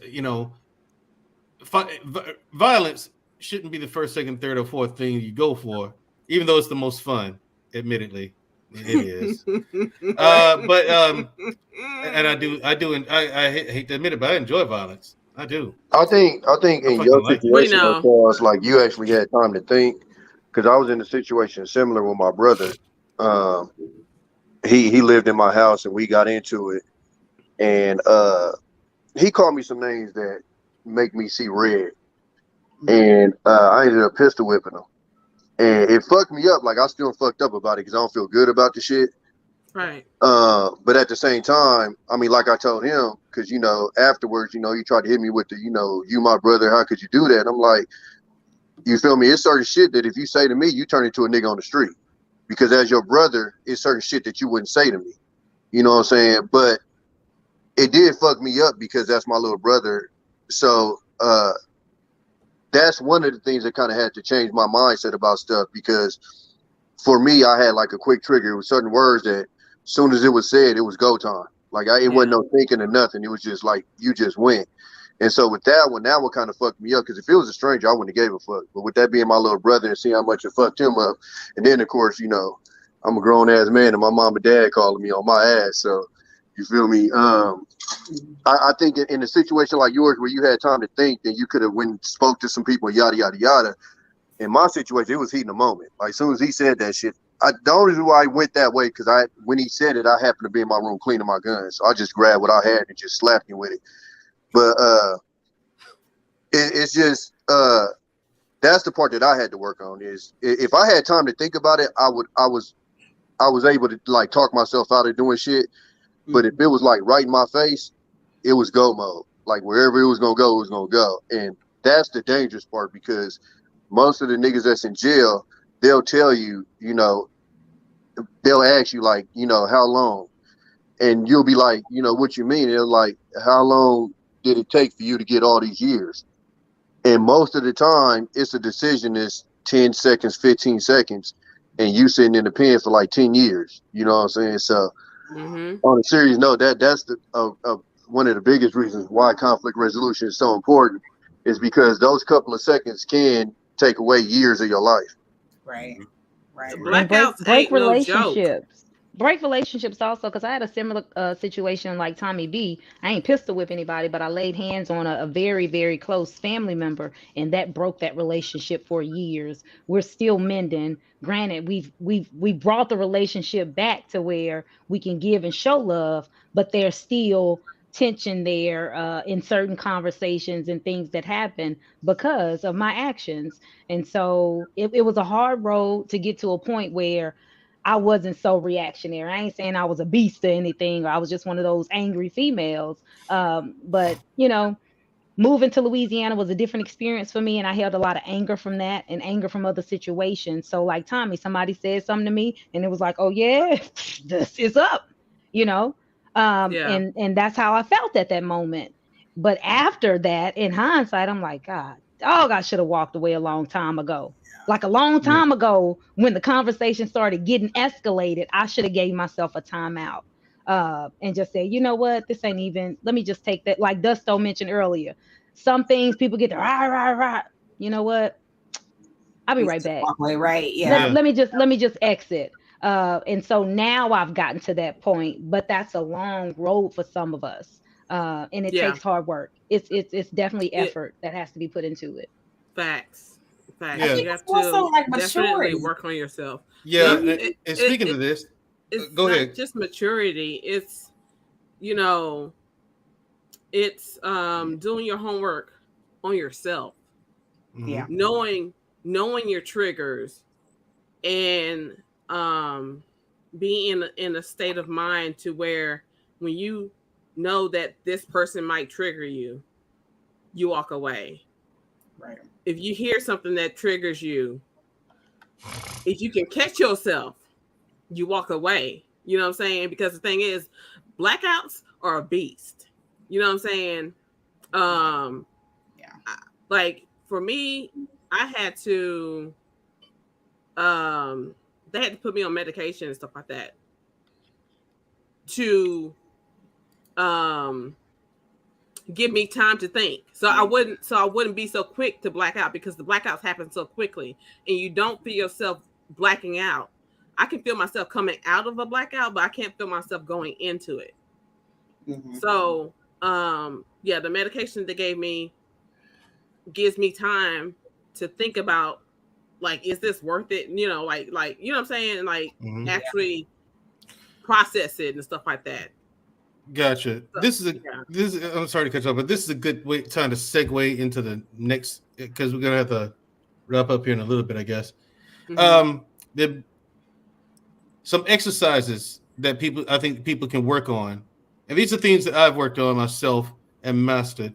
violence shouldn't be the first, second, third, or fourth thing you go for, even though it's the most fun. Admittedly, it is. And I hate to admit it, but I enjoy violence. I do. I think in your situation, of course, like you actually had time to think, because I was in a situation similar with my brother. He lived in my house and we got into it, and he called me some names that make me see red, and I ended up pistol whipping him, and it fucked me up. Like I still fucked up about it because I don't feel good about the shit. Right. But at the same time, I mean, like I told him, because afterwards, he tried to hit me with the, you my brother, how could you do that? And I'm like, you feel me? It's certain shit that if you say to me, you turn into a nigga on the street, because as your brother, it's certain shit that you wouldn't say to me. You know what I'm saying? But it did fuck me up because that's my little brother. So that's one of the things that kind of had to change my mindset about stuff, because for me, I had like a quick trigger with certain words that as soon as it was said, it was go time. Like it wasn't no thinking or nothing. It was just like, you just went. And so with that one kind of fucked me up, because if it was a stranger, I wouldn't have gave a fuck. But with that being my little brother and seeing how much it fucked him up, and then of course, you know, I'm a grown ass man and my mom and dad calling me on my ass. So you feel me? I think in a situation like yours where you had time to think, then you could have went and spoke to some people, yada, yada, yada. In my situation, it was heat in the moment. Like as soon as he said that shit, the only reason why I went that way, because when he said it, I happened to be in my room cleaning my guns. So I just grabbed what I had and just slapped him with it. But it's just that's the part that I had to work on. Is if I had time to think about it, I was able to like talk myself out of doing shit. But if it was like right in my face, it was go mode. Like wherever it was gonna go, it was gonna go. And that's the dangerous part, because most of the niggas that's in jail, they'll tell you, you know, they'll ask you like, you know, how long? And you'll be like, you know, what you mean? They're like, how long did it take for you to get all these years? And most of the time, it's a decision that's 10 seconds, 15 seconds, and you sitting in the pen for like 10 years. You know what I'm saying? So on a serious note, that's one of the biggest reasons why conflict resolution is so important, is because those couple of seconds can take away years of your life. Right. Blackouts break ain't no joke. relationships. Break relationships also, because I had a similar situation like Tommy B. I ain't pistol whip anybody, but I laid hands on a very, very close family member, and that broke that relationship for years. We're still mending. Granted, we've brought the relationship back to where we can give and show love, but there's still tension there in certain conversations and things that happen because of my actions. And so it was a hard road to get to a point where I wasn't so reactionary. I ain't saying I was a beast or anything, or I was just one of those angry females. But you know, moving to Louisiana was a different experience for me, and I held a lot of anger from that and anger from other situations. So like Tommy, somebody said something to me and it was like, oh yeah, this is up, you know? And that's how I felt at that moment. But after that, in hindsight, I'm like, God, I should have walked away a long time ago. Like a long time ago, when the conversation started getting escalated, I should have gave myself a timeout and just said, you know what, this ain't even, let me just take that. Like Dusto mentioned earlier, some things people get the rah. You know what? I'll be right back. Right. Yeah. Let me just exit. And so now I've gotten to that point, but that's a long road for some of us. And it takes hard work. It's definitely effort that has to be put into it. Facts. Yeah. You have to like definitely work on yourself. Yeah. And speaking of this, it's go not ahead. Just maturity. It's, you know, it's doing your homework on yourself. Yeah. Knowing your triggers and being in a state of mind to where when you know that this person might trigger you, you walk away. Right. If you hear something that triggers you, if you can catch yourself, you walk away. You know what I'm saying? Because the thing is, blackouts are a beast. You know what I'm saying? Like for me, I had to they had to put me on medication and stuff like that to give me time to think. So I wouldn't be so quick to black out, because the blackouts happen so quickly and you don't feel yourself blacking out. I can feel myself coming out of a blackout, but I can't feel myself going into it. So the medication they gave me gives me time to think about, like, is this worth it? You know, like you know what I'm saying? Like actually process it and stuff like that. Gotcha. So, I'm sorry to cut you off, but this is a good time to segue into the next, because we're gonna have to wrap up here in a little bit, I guess. Some exercises that I think people can work on, and these are things that I've worked on myself and mastered.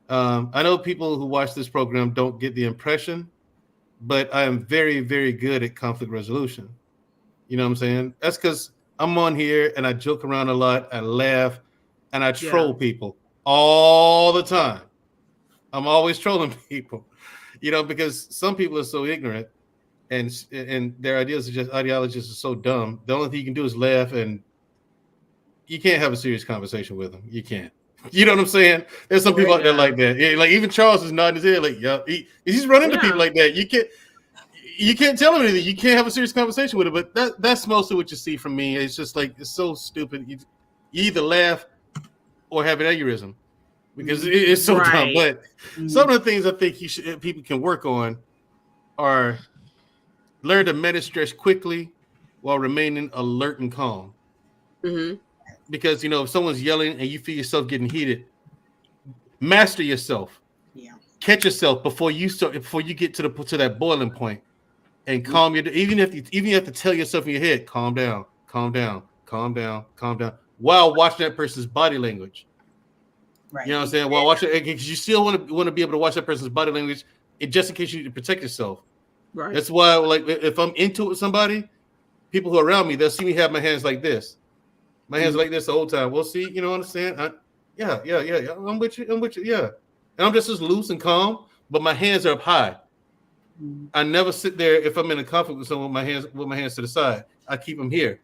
I know people who watch this program don't get the impression, but I am very, very good at conflict resolution. You know what I'm saying? That's because I'm on here and I joke around a lot, I laugh, and I troll people all the time. I'm always trolling people, you know, because some people are so ignorant and their ideologies are so dumb. The only thing you can do is laugh, and you can't have a serious conversation with them. You can't. You know what I'm saying? There's some people out there like that. Yeah, like even Charles is nodding his head, like, yeah, he's running into people like that. You can't tell him anything. You can't have a serious conversation with him. But that's mostly what you see from me. It's just like, it's so stupid. You either laugh or have an aneurysm because it's so dumb. But some of the things I think people can work on are learn to manage stress quickly while remaining alert and calm. Because, you know, if someone's yelling and you feel yourself getting heated, master yourself. Yeah. Catch yourself before you get to that boiling point, and calm your. Even if you have to tell yourself in your head, calm down, calm down, calm down, calm down, while watching that person's body language. Right. You know what I'm saying? While watching, because you still want to be able to watch that person's body language, just in case you need to protect yourself. Right. That's why, like, if I'm into it with somebody, people who are around me, they'll see me have my hands like this. My hands like this the whole time. We'll see, you know, understand? Yeah. I'm with you, yeah. And I'm just as loose and calm, but my hands are up high. I never sit there if I'm in a conflict with someone with my hands to the side. I keep them here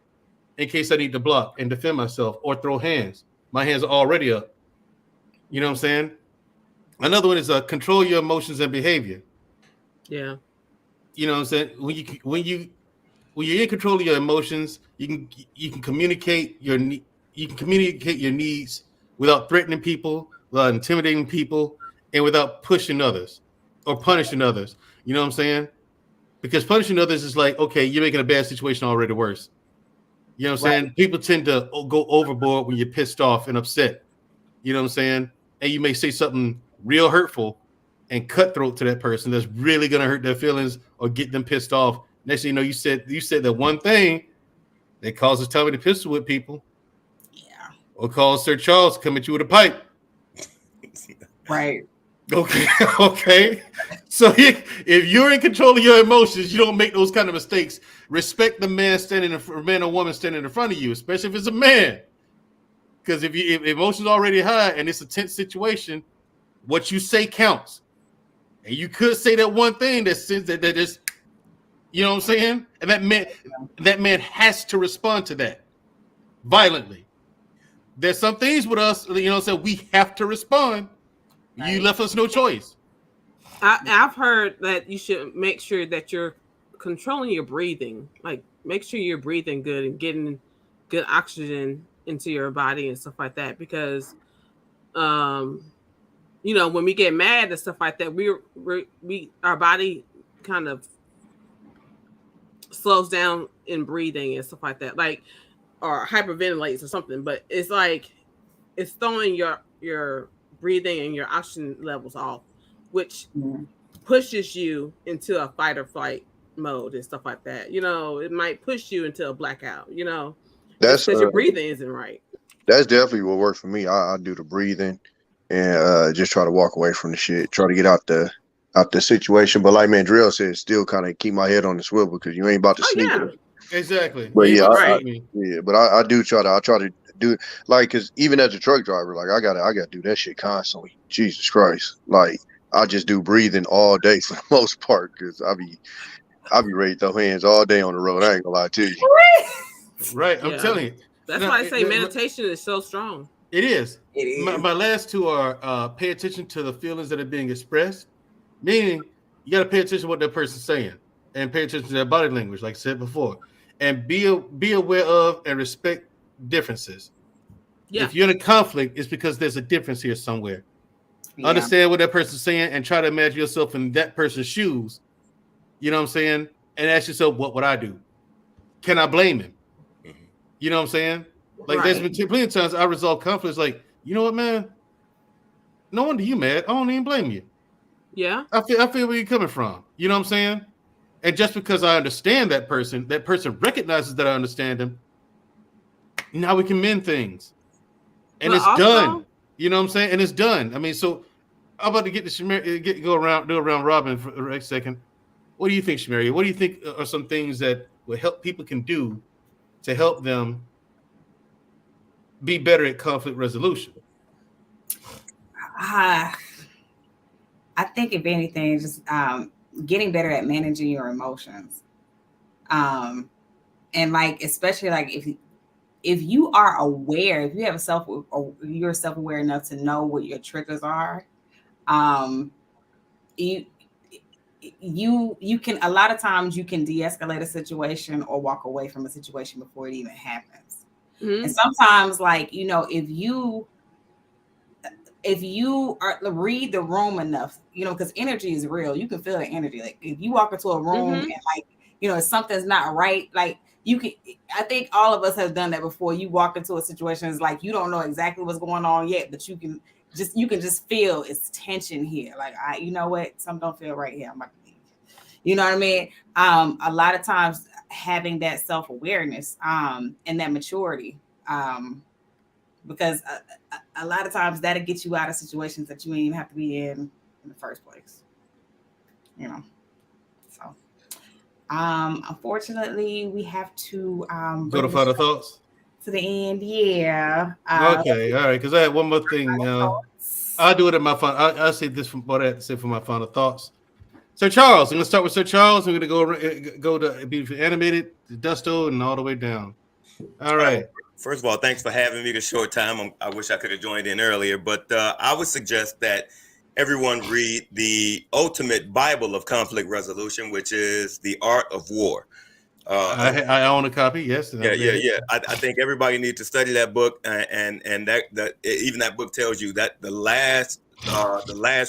in case I need to block and defend myself or throw hands. My hands are already up. You know what I'm saying? Another one is control your emotions and behavior. Yeah. You know what I'm saying? When you're in control of your emotions, you can communicate your needs without threatening people, without intimidating people, and without pushing others or punishing others. You know what I'm saying? Because punishing others is like, okay, you're making a bad situation already worse. You know what I'm saying? People tend to go overboard when you're pissed off and upset. You know what I'm saying? And you may say something real hurtful and cutthroat to that person that's really going to hurt their feelings or get them pissed off. Next thing you know, you said that one thing that causes Tommy to pistol with people. Yeah. Or cause Sir Charles to come at you with a pipe. Right. Okay. So if you're in control of your emotions, you don't make those kind of mistakes. Respect the man or woman standing in front of you, especially if it's a man. Because if emotions are already high and it's a tense situation, what you say counts. And you could say that one thing that says that is, you know what I'm saying? And that man has to respond to that violently. There's some things with us, you know what I'm saying? We have to respond. You left us no choice. I've heard that you should make sure that you're controlling your breathing. Like, make sure you're breathing good and getting good oxygen into your body and stuff like that. Because, you know, when we get mad and stuff like that, our body kind of slows down in breathing and stuff like that, like, or hyperventilates or something. But it's like it's throwing your breathing and your oxygen levels off, which pushes you into a fight or flight mode and stuff like that. You know, it might push you into a blackout. You know, that's because your breathing isn't right. That's definitely what worked for me. I do the breathing and just try to walk away from the shit. Try to get out the situation. But like Mandrell said, still kind of keep my head on the swivel because you ain't about to sleep. Yeah. Exactly. But but I do try to do, like, because even as a truck driver, like I gotta do that shit constantly. Jesus Christ. Like, I just do breathing all day for the most part because I be ready to throw hands all day on the road. I ain't gonna lie to you. Right. I'm telling you. That's why I say meditation is so strong. It is. My last two are pay attention to the feelings that are being expressed, meaning you got to pay attention to what that person's saying and pay attention to their body language, like I said before, and be aware of and respect differences. Yeah. If you're in a conflict, it's because there's a difference here somewhere. Yeah. Understand what that person's saying and try to imagine yourself in that person's shoes. You know what I'm saying? And ask yourself, what would I do? Can I blame him? You know what I'm saying? Like, there's been plenty of times I resolve conflicts like, you know what, man? No wonder you mad. I don't even blame you. Yeah. I feel where you're coming from. You know what I'm saying? And just because I understand that person recognizes that I understand him, now we can mend things. And it's done. You know what I'm saying? And it's done. I mean, so I'm about to get to do a round robin for a second. What do you think, Shamaria? What do you think are some things that will help people can do to help them be better at conflict resolution? I think if anything, just getting better at managing your emotions. And like, especially like if you are aware, if you have you're self-aware enough to know what your triggers are, you can, a lot of times you can de-escalate a situation or walk away from a situation before it even happens. And sometimes, like, you know, if you read the room enough, you know, because energy is real, you can feel the energy. Like if you walk into a room and like, you know, if something's not right, like you can, I think all of us have done that before. You walk into a situation, it's like you don't know exactly what's going on yet, but you can just feel it's tension here. Like, you know what, something don't feel right here, I'm about to leave. You know what I mean? A lot of times having that self-awareness and that maturity, because a lot of times that'll get you out of situations that you ain't even have to be in the first place. You know, so unfortunately we have to go to final thoughts to the end. Yeah. Okay, all right. Because I had one more thing. I'll do it at my final. I'll say this from what I had to say for my final thoughts. Sir Charles, I'm gonna start with Sir Charles. I'm gonna go to Beautifully Animated, to Dusto, and all the way down. All right. First of all, thanks for having me this short time. I wish I could have joined in earlier, but I would suggest that everyone read the ultimate Bible of conflict resolution, which is The Art of War. I own a copy. Yes. Yeah. I think everybody needs to study that book, and that even that book tells you that the last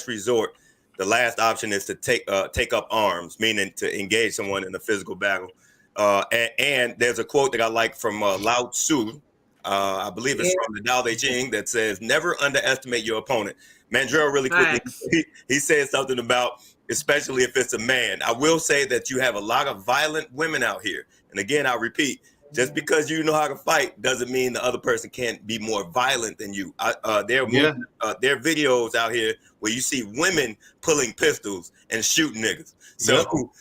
resort, the last option is to take up arms, meaning to engage someone in a physical battle. And there's a quote that I like from Lao Tzu. I believe it's from the Tao Te Ching that says, "Never underestimate your opponent." Mandrell really quickly, he said something about, especially if it's a man. I will say that you have a lot of violent women out here. And again, I'll repeat, just because you know how to fight doesn't mean the other person can't be more violent than you. There are videos out here where you see women pulling pistols and shooting niggas. So,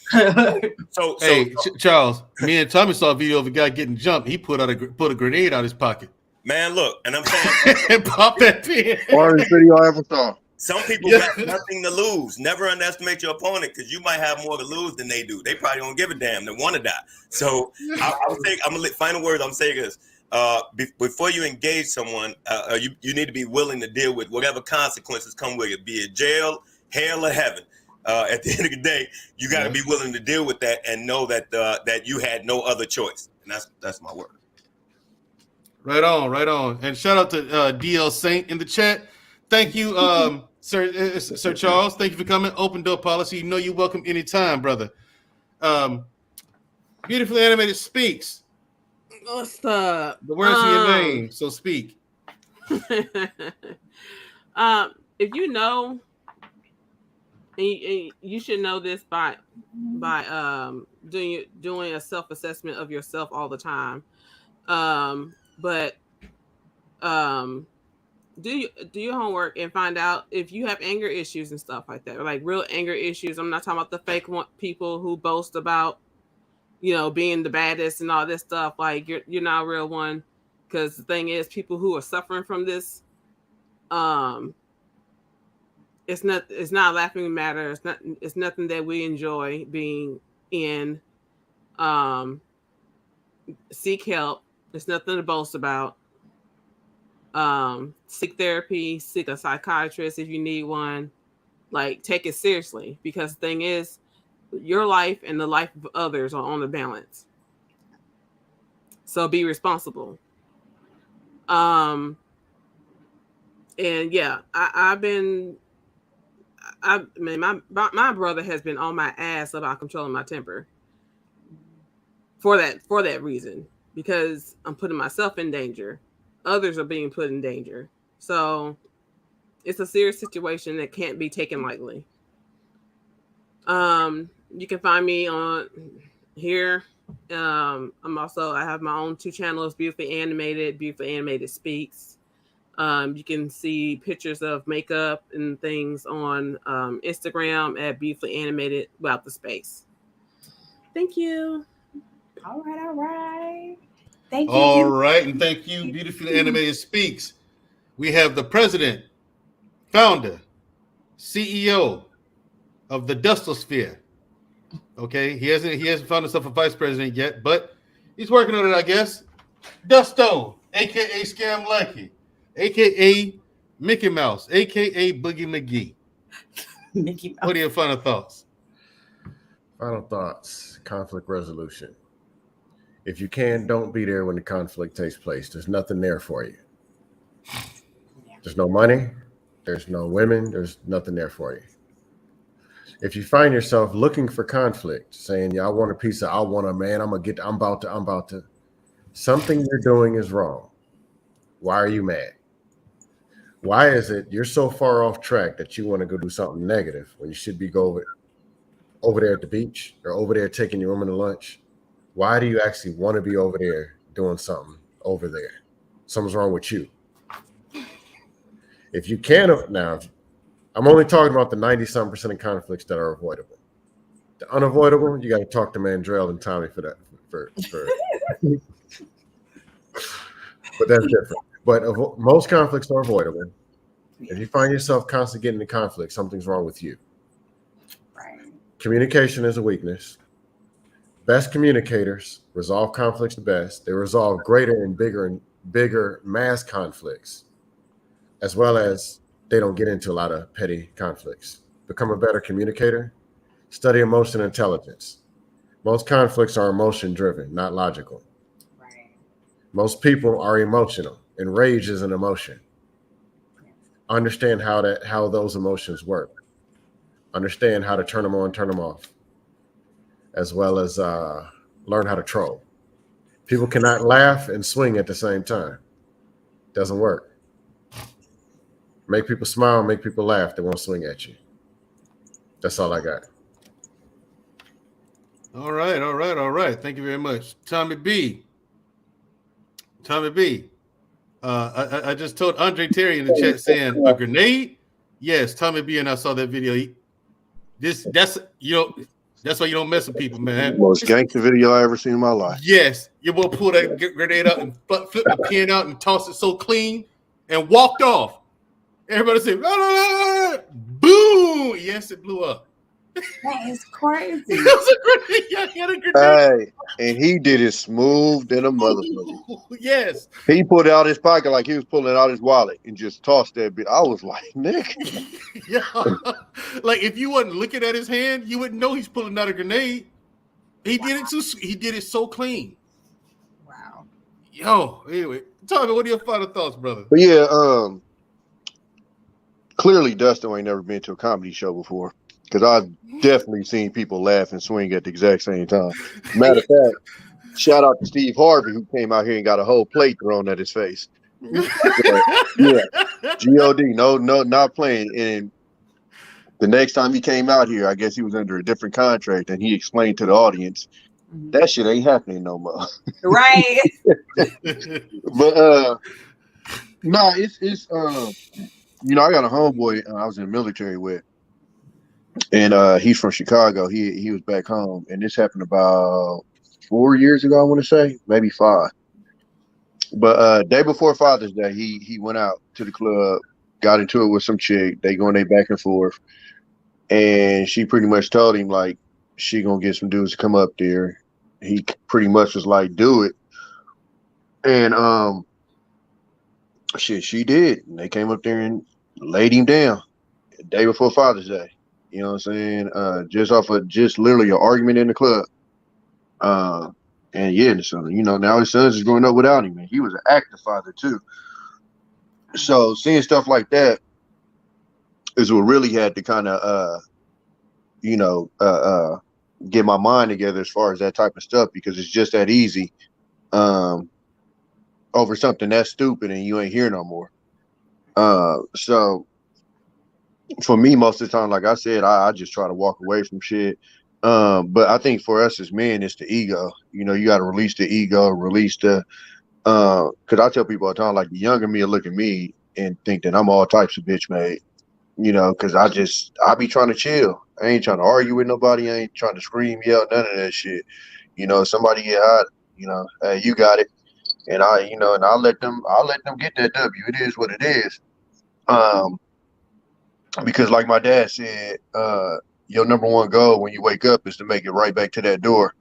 hey, Charles, me and Tommy saw a video of a guy getting jumped. He put a grenade out his pocket. Man, look, and I'm saying, and pop that pin. Hardest video I ever saw. Some people got nothing to lose. Never underestimate your opponent, because you might have more to lose than they do. They probably don't give a damn. They want to die. So final words I'm saying is, before you engage someone, you need to be willing to deal with whatever consequences come with it, be it jail, hell, or heaven. At the end of the day, you got to be willing to deal with that and know that that you had no other choice. And that's my word. Right on. And shout out to DL Saint in the chat. Thank you, Sir Charles. Thank you for coming. Open door policy. You know you're welcome anytime, brother. Beautifully Animated speaks. What's up? The words of your name, so speak. If you know, and you should know this by doing a self-assessment of yourself all the time. But do your homework and find out if you have anger issues and stuff like that, like real anger issues. I'm not talking about the fake people who boast about, you know, being the baddest and all this stuff. Like you're not a real one, because the thing is, people who are suffering from this, it's not a laughing matter. It's nothing that we enjoy being in. Seek help. It's nothing to boast about. Seek therapy, seek a psychiatrist if you need one. Like, take it seriously, because the thing is, your life and the life of others are on the balance. So be responsible. And yeah, my brother has been on my ass about controlling my temper for that reason, because I'm putting myself in danger. Others are being put in danger. So it's a serious situation that can't be taken lightly. You can find me on here. I have my own 2 channels, Beautifully Animated Speaks. You can see pictures of makeup and things on Instagram at Beautifully Animated without the space. Thank you. All right. Thank you. All right, and thank you, Beautifully Animated Speaks. We have the president, founder, CEO of the Dustosphere, Okay, he hasn't found himself a vice president yet, but he's working on it, I guess. Dusto, aka Scam Lucky, aka Mickey Mouse, aka Boogie McGee. Mickey Mouse. What are your final thoughts? Final thoughts. Conflict resolution. If you can, don't be there when the conflict takes place. There's nothing there for you. There's no money. There's no women. There's nothing there for you. If you find yourself looking for conflict, saying, "Yeah, I want a piece of, I want a man. I'm about to." Something you're doing is wrong. Why are you mad? Why is it you're so far off track that you want to go do something negative when you should be over there at the beach or over there taking your woman to lunch? Why do you actually want to be over there doing something over there? Something's wrong with you. If you can, now, I'm only talking about the 90-something% of conflicts that are avoidable. The unavoidable, you got to talk to Mandrell and Tommy for that. But that's different. But most conflicts are avoidable. If you find yourself constantly getting into conflict, something's wrong with you. Right. Communication is a weakness. Best communicators resolve conflicts the best. They resolve greater and bigger mass conflicts, as well as they don't get into a lot of petty conflicts. Become a better communicator. Study emotion intelligence. Most conflicts are emotion driven, not logical. Right. Most people are emotional, and rage is an emotion. Understand how those emotions work. Understand how to turn them on, turn them off, as well as learn how to troll. People cannot laugh and swing at the same time. Doesn't work. Make people smile, make people laugh. They won't swing at you. That's all I got. All right. Thank you very much, Tommy B. I just told Andre Terry in the chat saying a grenade. Yes, Tommy B and I saw that video. That's why you don't mess with people, man. Most gangster video I ever seen in my life. Yes, your boy pulled that grenade out and flip the pin out and tossed it so clean and walked off. Everybody said, "Ah, boom!" Yes, it blew up. That is crazy. It was a grenade. Yeah, he had a grenade. Hey, and he did it smooth than a motherfucker. Yes. He pulled it out his pocket like he was pulling out his wallet and just tossed that bit. I was like, Nick. Yeah. Like if you wasn't looking at his hand, you wouldn't know he's pulling out a grenade. He did it so clean. Wow. Yo, anyway, Tommy, what are your final thoughts, brother? But yeah, clearly Dustin ain't never been to a comedy show before. Because I've definitely seen people laugh and swing at the exact same time. Matter of fact, shout out to Steve Harvey, who came out here and got a whole plate thrown at his face. Yeah, G.O.D. No, not playing. And the next time he came out here, I guess he was under a different contract, and he explained to the audience, that shit ain't happening no more. Right. But no, it's I got a homeboy I was in the military with. And he's from Chicago. He was back home, and this happened about 4 years ago, I want to say, maybe 5. But day before Father's Day, he went out to the club, got into it with some chick. They going back and forth, and she pretty much told him like she gonna get some dudes to come up there. He pretty much was like, "Do it," and she did. And they came up there and laid him down the day before Father's Day. You know what I'm saying? Just off of just literally an argument in the club. And yeah, so now his sons is growing up without him, and he was an active father too. So seeing stuff like that is what really had to kind of get my mind together as far as that type of stuff, because it's just that easy over something that's stupid and you ain't here no more. So for me, most of the time, like I said, I just try to walk away from shit. But I think for us as men, it's the ego. You got to release the ego, release the because I tell people all the time, like the younger me will look at me and think that I'm all types of bitch made. Because I be trying to chill. I ain't trying to argue with nobody. I ain't trying to scream, yell, none of that shit. Somebody get hot, hey, you got it. And I'll let them get that W. It is what it is. Because like my dad said, your number one goal when you wake up is to make it right back to that door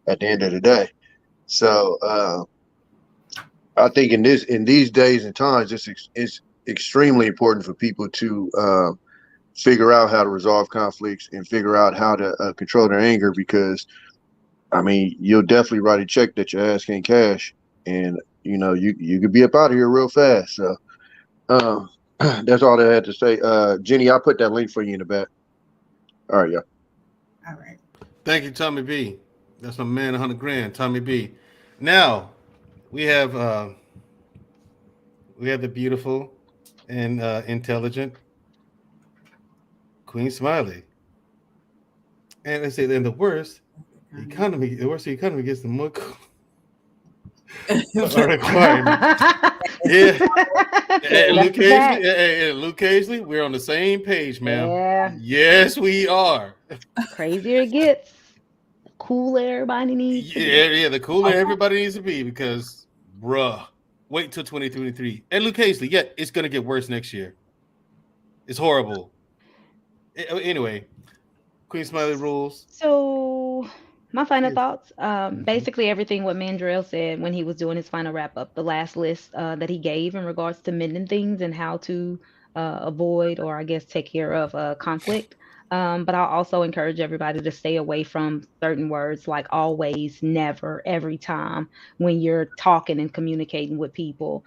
at the end of the day. So I think in these days and times, it's extremely important for people to figure out how to resolve conflicts and figure out how to control their anger, because I mean, you'll definitely write a check that your ass can't cash, and you know you could be up out of here real fast. So that's all I had to say. Jenny, I'll put that link for you in the back. All right, yeah. All right. Thank you, Tommy B. That's my man, 100 grand, Tommy B. Now we have the beautiful and intelligent Queen Smiley, and they say then the worst economy gets the more requirement. Yeah. Luke Casely, we're on the same page, ma'am. Yeah. Yes, we are. Crazier it gets, cooler everybody needs to be. Yeah, the cooler everybody needs to be, because, bruh, wait till 2023. And Luke Casely, yeah, it's going to get worse next year. It's horrible. Anyway, Queen Smiley rules. So my final thoughts, basically everything what Mandrell said when he was doing his final wrap up, the last list that he gave in regards to mending things and how to avoid, or I guess take care of conflict. But I'll also encourage everybody to stay away from certain words like always, never, every time when you're talking and communicating with people.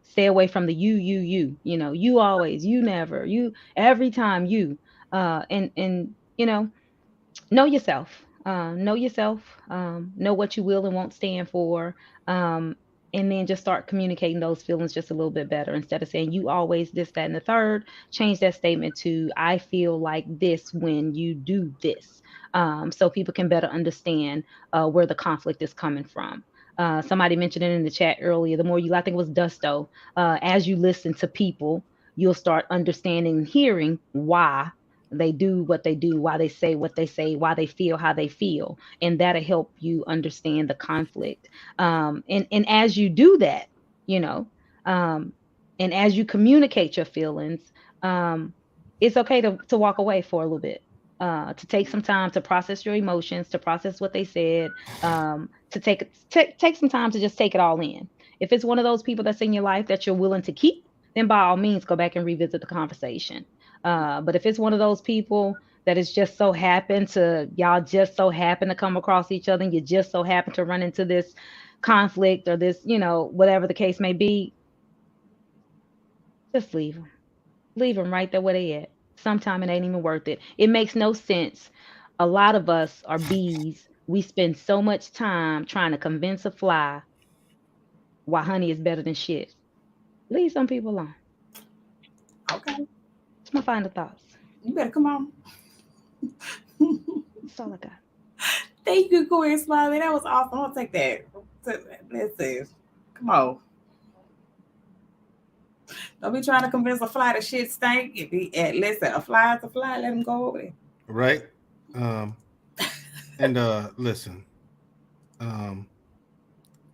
Stay away from the you, you always, you never, you every time, you. And you know yourself. Know yourself. Know what you will and won't stand for. And then just start communicating those feelings just a little bit better. Instead of saying you always this, that, and the third, change that statement to I feel like this when you do this. So people can better understand where the conflict is coming from. Somebody mentioned it in the chat earlier. The more you, I think it was Dusto, as you listen to people, you'll start understanding and hearing why they do what they do, why they say what they say, why they feel how they feel. And that'll help you understand the conflict. And as you do that, and as you communicate your feelings, it's okay to walk away for a little bit, to take some time to process your emotions, to process what they said, to take some time to just take it all in. If it's one of those people that's in your life that you're willing to keep, then by all means, go back and revisit the conversation. But if it's one of those people that is just so happen to, y'all just so happen to come across each other and you just so happen to run into this conflict or this, whatever the case may be, just leave them. Leave them right there where they at. Sometime it ain't even worth it. It makes no sense. A lot of us are bees. We spend so much time trying to convince a fly why honey is better than shit. Leave some people alone. Okay. That's my final thoughts. You better come on. That's all I got. Thank you, Queen Smiley. That was awesome. I'll take that. Let's see. Come on. Don't be trying to convince a fly that shit stank. Listen, a fly is a fly. Let him go over there. Right. And listen.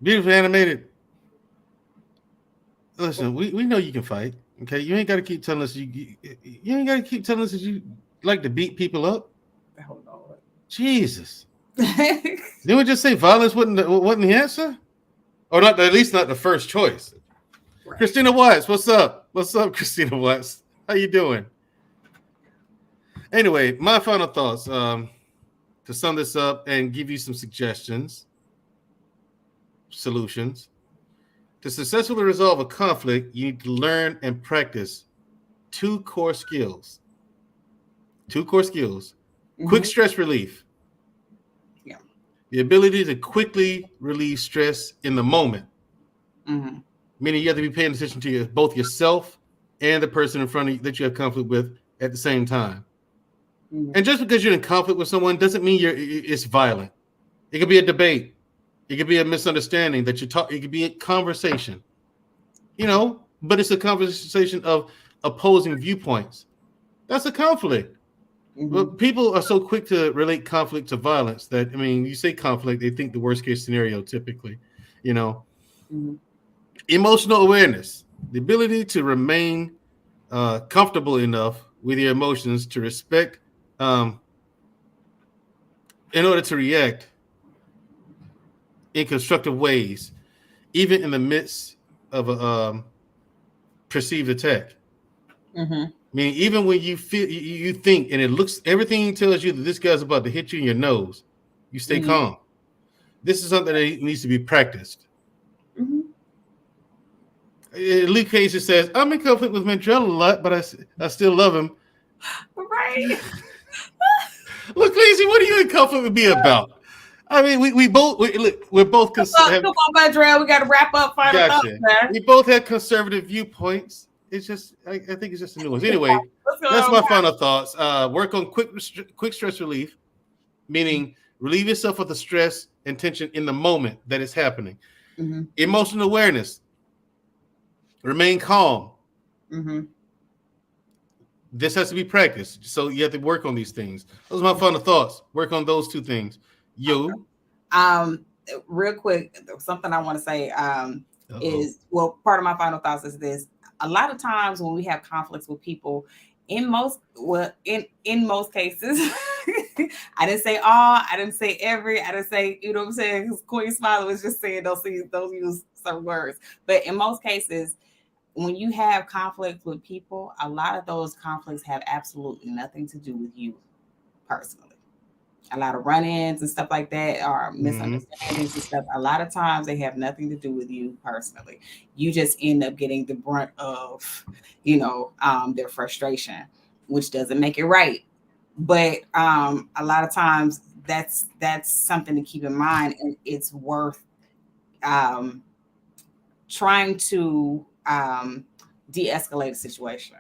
Beautifully animated. Listen, we know you can fight. Okay, you ain't got to keep telling us you ain't got to keep telling us that you like to beat people up. Hold on. Jesus. Didn't we just say violence wasn't the answer? Or not, at least not the first choice. Right. Christina Watts, what's up? What's up, Christina Watts? How you doing? Anyway, my final thoughts, to sum this up and give you some suggestions, solutions. To successfully resolve a conflict, you need to learn and practice two core skills. Mm-hmm. Quick stress relief. Yeah. The ability to quickly relieve stress in the moment. Mm-hmm. Meaning you have to be paying attention to both yourself and the person in front of you that you have conflict with at the same time. Mm-hmm. And just because you're in conflict with someone doesn't mean it's violent. It could be a debate. It could be a misunderstanding that you talk. It could be a conversation, but it's a conversation of opposing viewpoints. That's a conflict. Mm-hmm. But people are so quick to relate conflict to violence that, you say conflict, they think the worst case scenario typically, Mm-hmm. Emotional awareness, the ability to remain comfortable enough with your emotions to respect in order to react in constructive ways, even in the midst of a perceived attack. Mm-hmm. Meaning, even when you feel you think and it looks, everything tells you that this guy's about to hit you in your nose, you stay calm. This is something that needs to be practiced. Mm-hmm. Luke Casey says, "I'm in conflict with Mandrell a lot, but I still love him." Right. Look, Casey, what are you in conflict with me about? I mean, we're both come on, Mandrell. We got to wrap up. Final thoughts, man. We both have conservative viewpoints. It's just, I think it's just a nuance. Anyway, that's my final thoughts. Work on quick stress relief, meaning relieve yourself of the stress and tension in the moment that is happening. Mm-hmm. Emotional awareness. Remain calm. Mm-hmm. This has to be practiced. So you have to work on these things. Those are my final thoughts. Work on those two things. Real quick, something I want to say is, well, part of my final thoughts is this. A lot of times when we have conflicts with people, in most cases, I didn't say all, I didn't say every, I didn't say, you know what I'm saying? Because Queen Smiley was just saying don't use certain words. But in most cases, when you have conflicts with people, a lot of those conflicts have absolutely nothing to do with you personally. A lot of run-ins and stuff like that, or misunderstandings and stuff. A lot of times they have nothing to do with you personally. You just end up getting the brunt of, their frustration, which doesn't make it right. But a lot of times that's something to keep in mind, and it's worth trying to de-escalate the situation.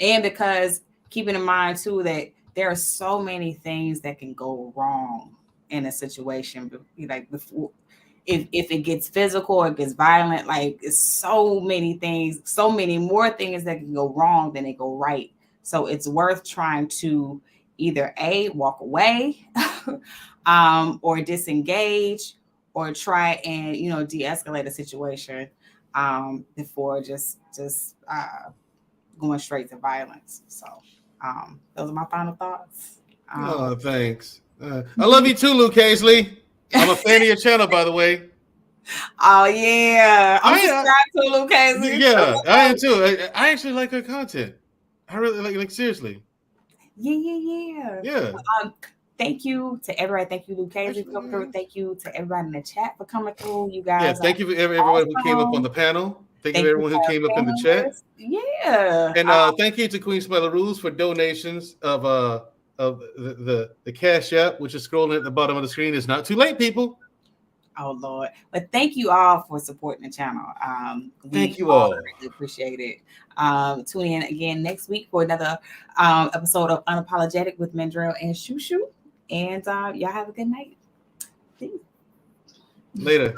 And because keeping in mind too that there are so many things that can go wrong in a situation. Like before, if it gets physical or it gets violent, like it's so many things, so many more things that can go wrong than they go right. So it's worth trying to either walk away, or disengage, or try and de-escalate a situation before just going straight to violence. So. Those are my final thoughts. Thanks. I love you too, Luke Casey. I'm a fan of your channel, by the way. Oh yeah, I'm subscribed to Luke Casey. Yeah, I am too. I actually like her content. I really like seriously. Yeah. Thank you to everybody. Thank you, Luke Casey, for coming through. Thank you to everybody in the chat for coming through. You guys. Yeah, thank you for everyone who came up on the panel. Thank you to everyone who came up in the chat. Yeah. And thank you to Queen Smiley Rules for donations of the Cash App, which is scrolling at the bottom of the screen. It's not too late, people. Oh Lord. But thank you all for supporting the channel. Thank you all. Really appreciate it. Tune in again next week for another episode of Unapologetic with Mandrell and Shushu. And y'all have a good night. Peace. Later.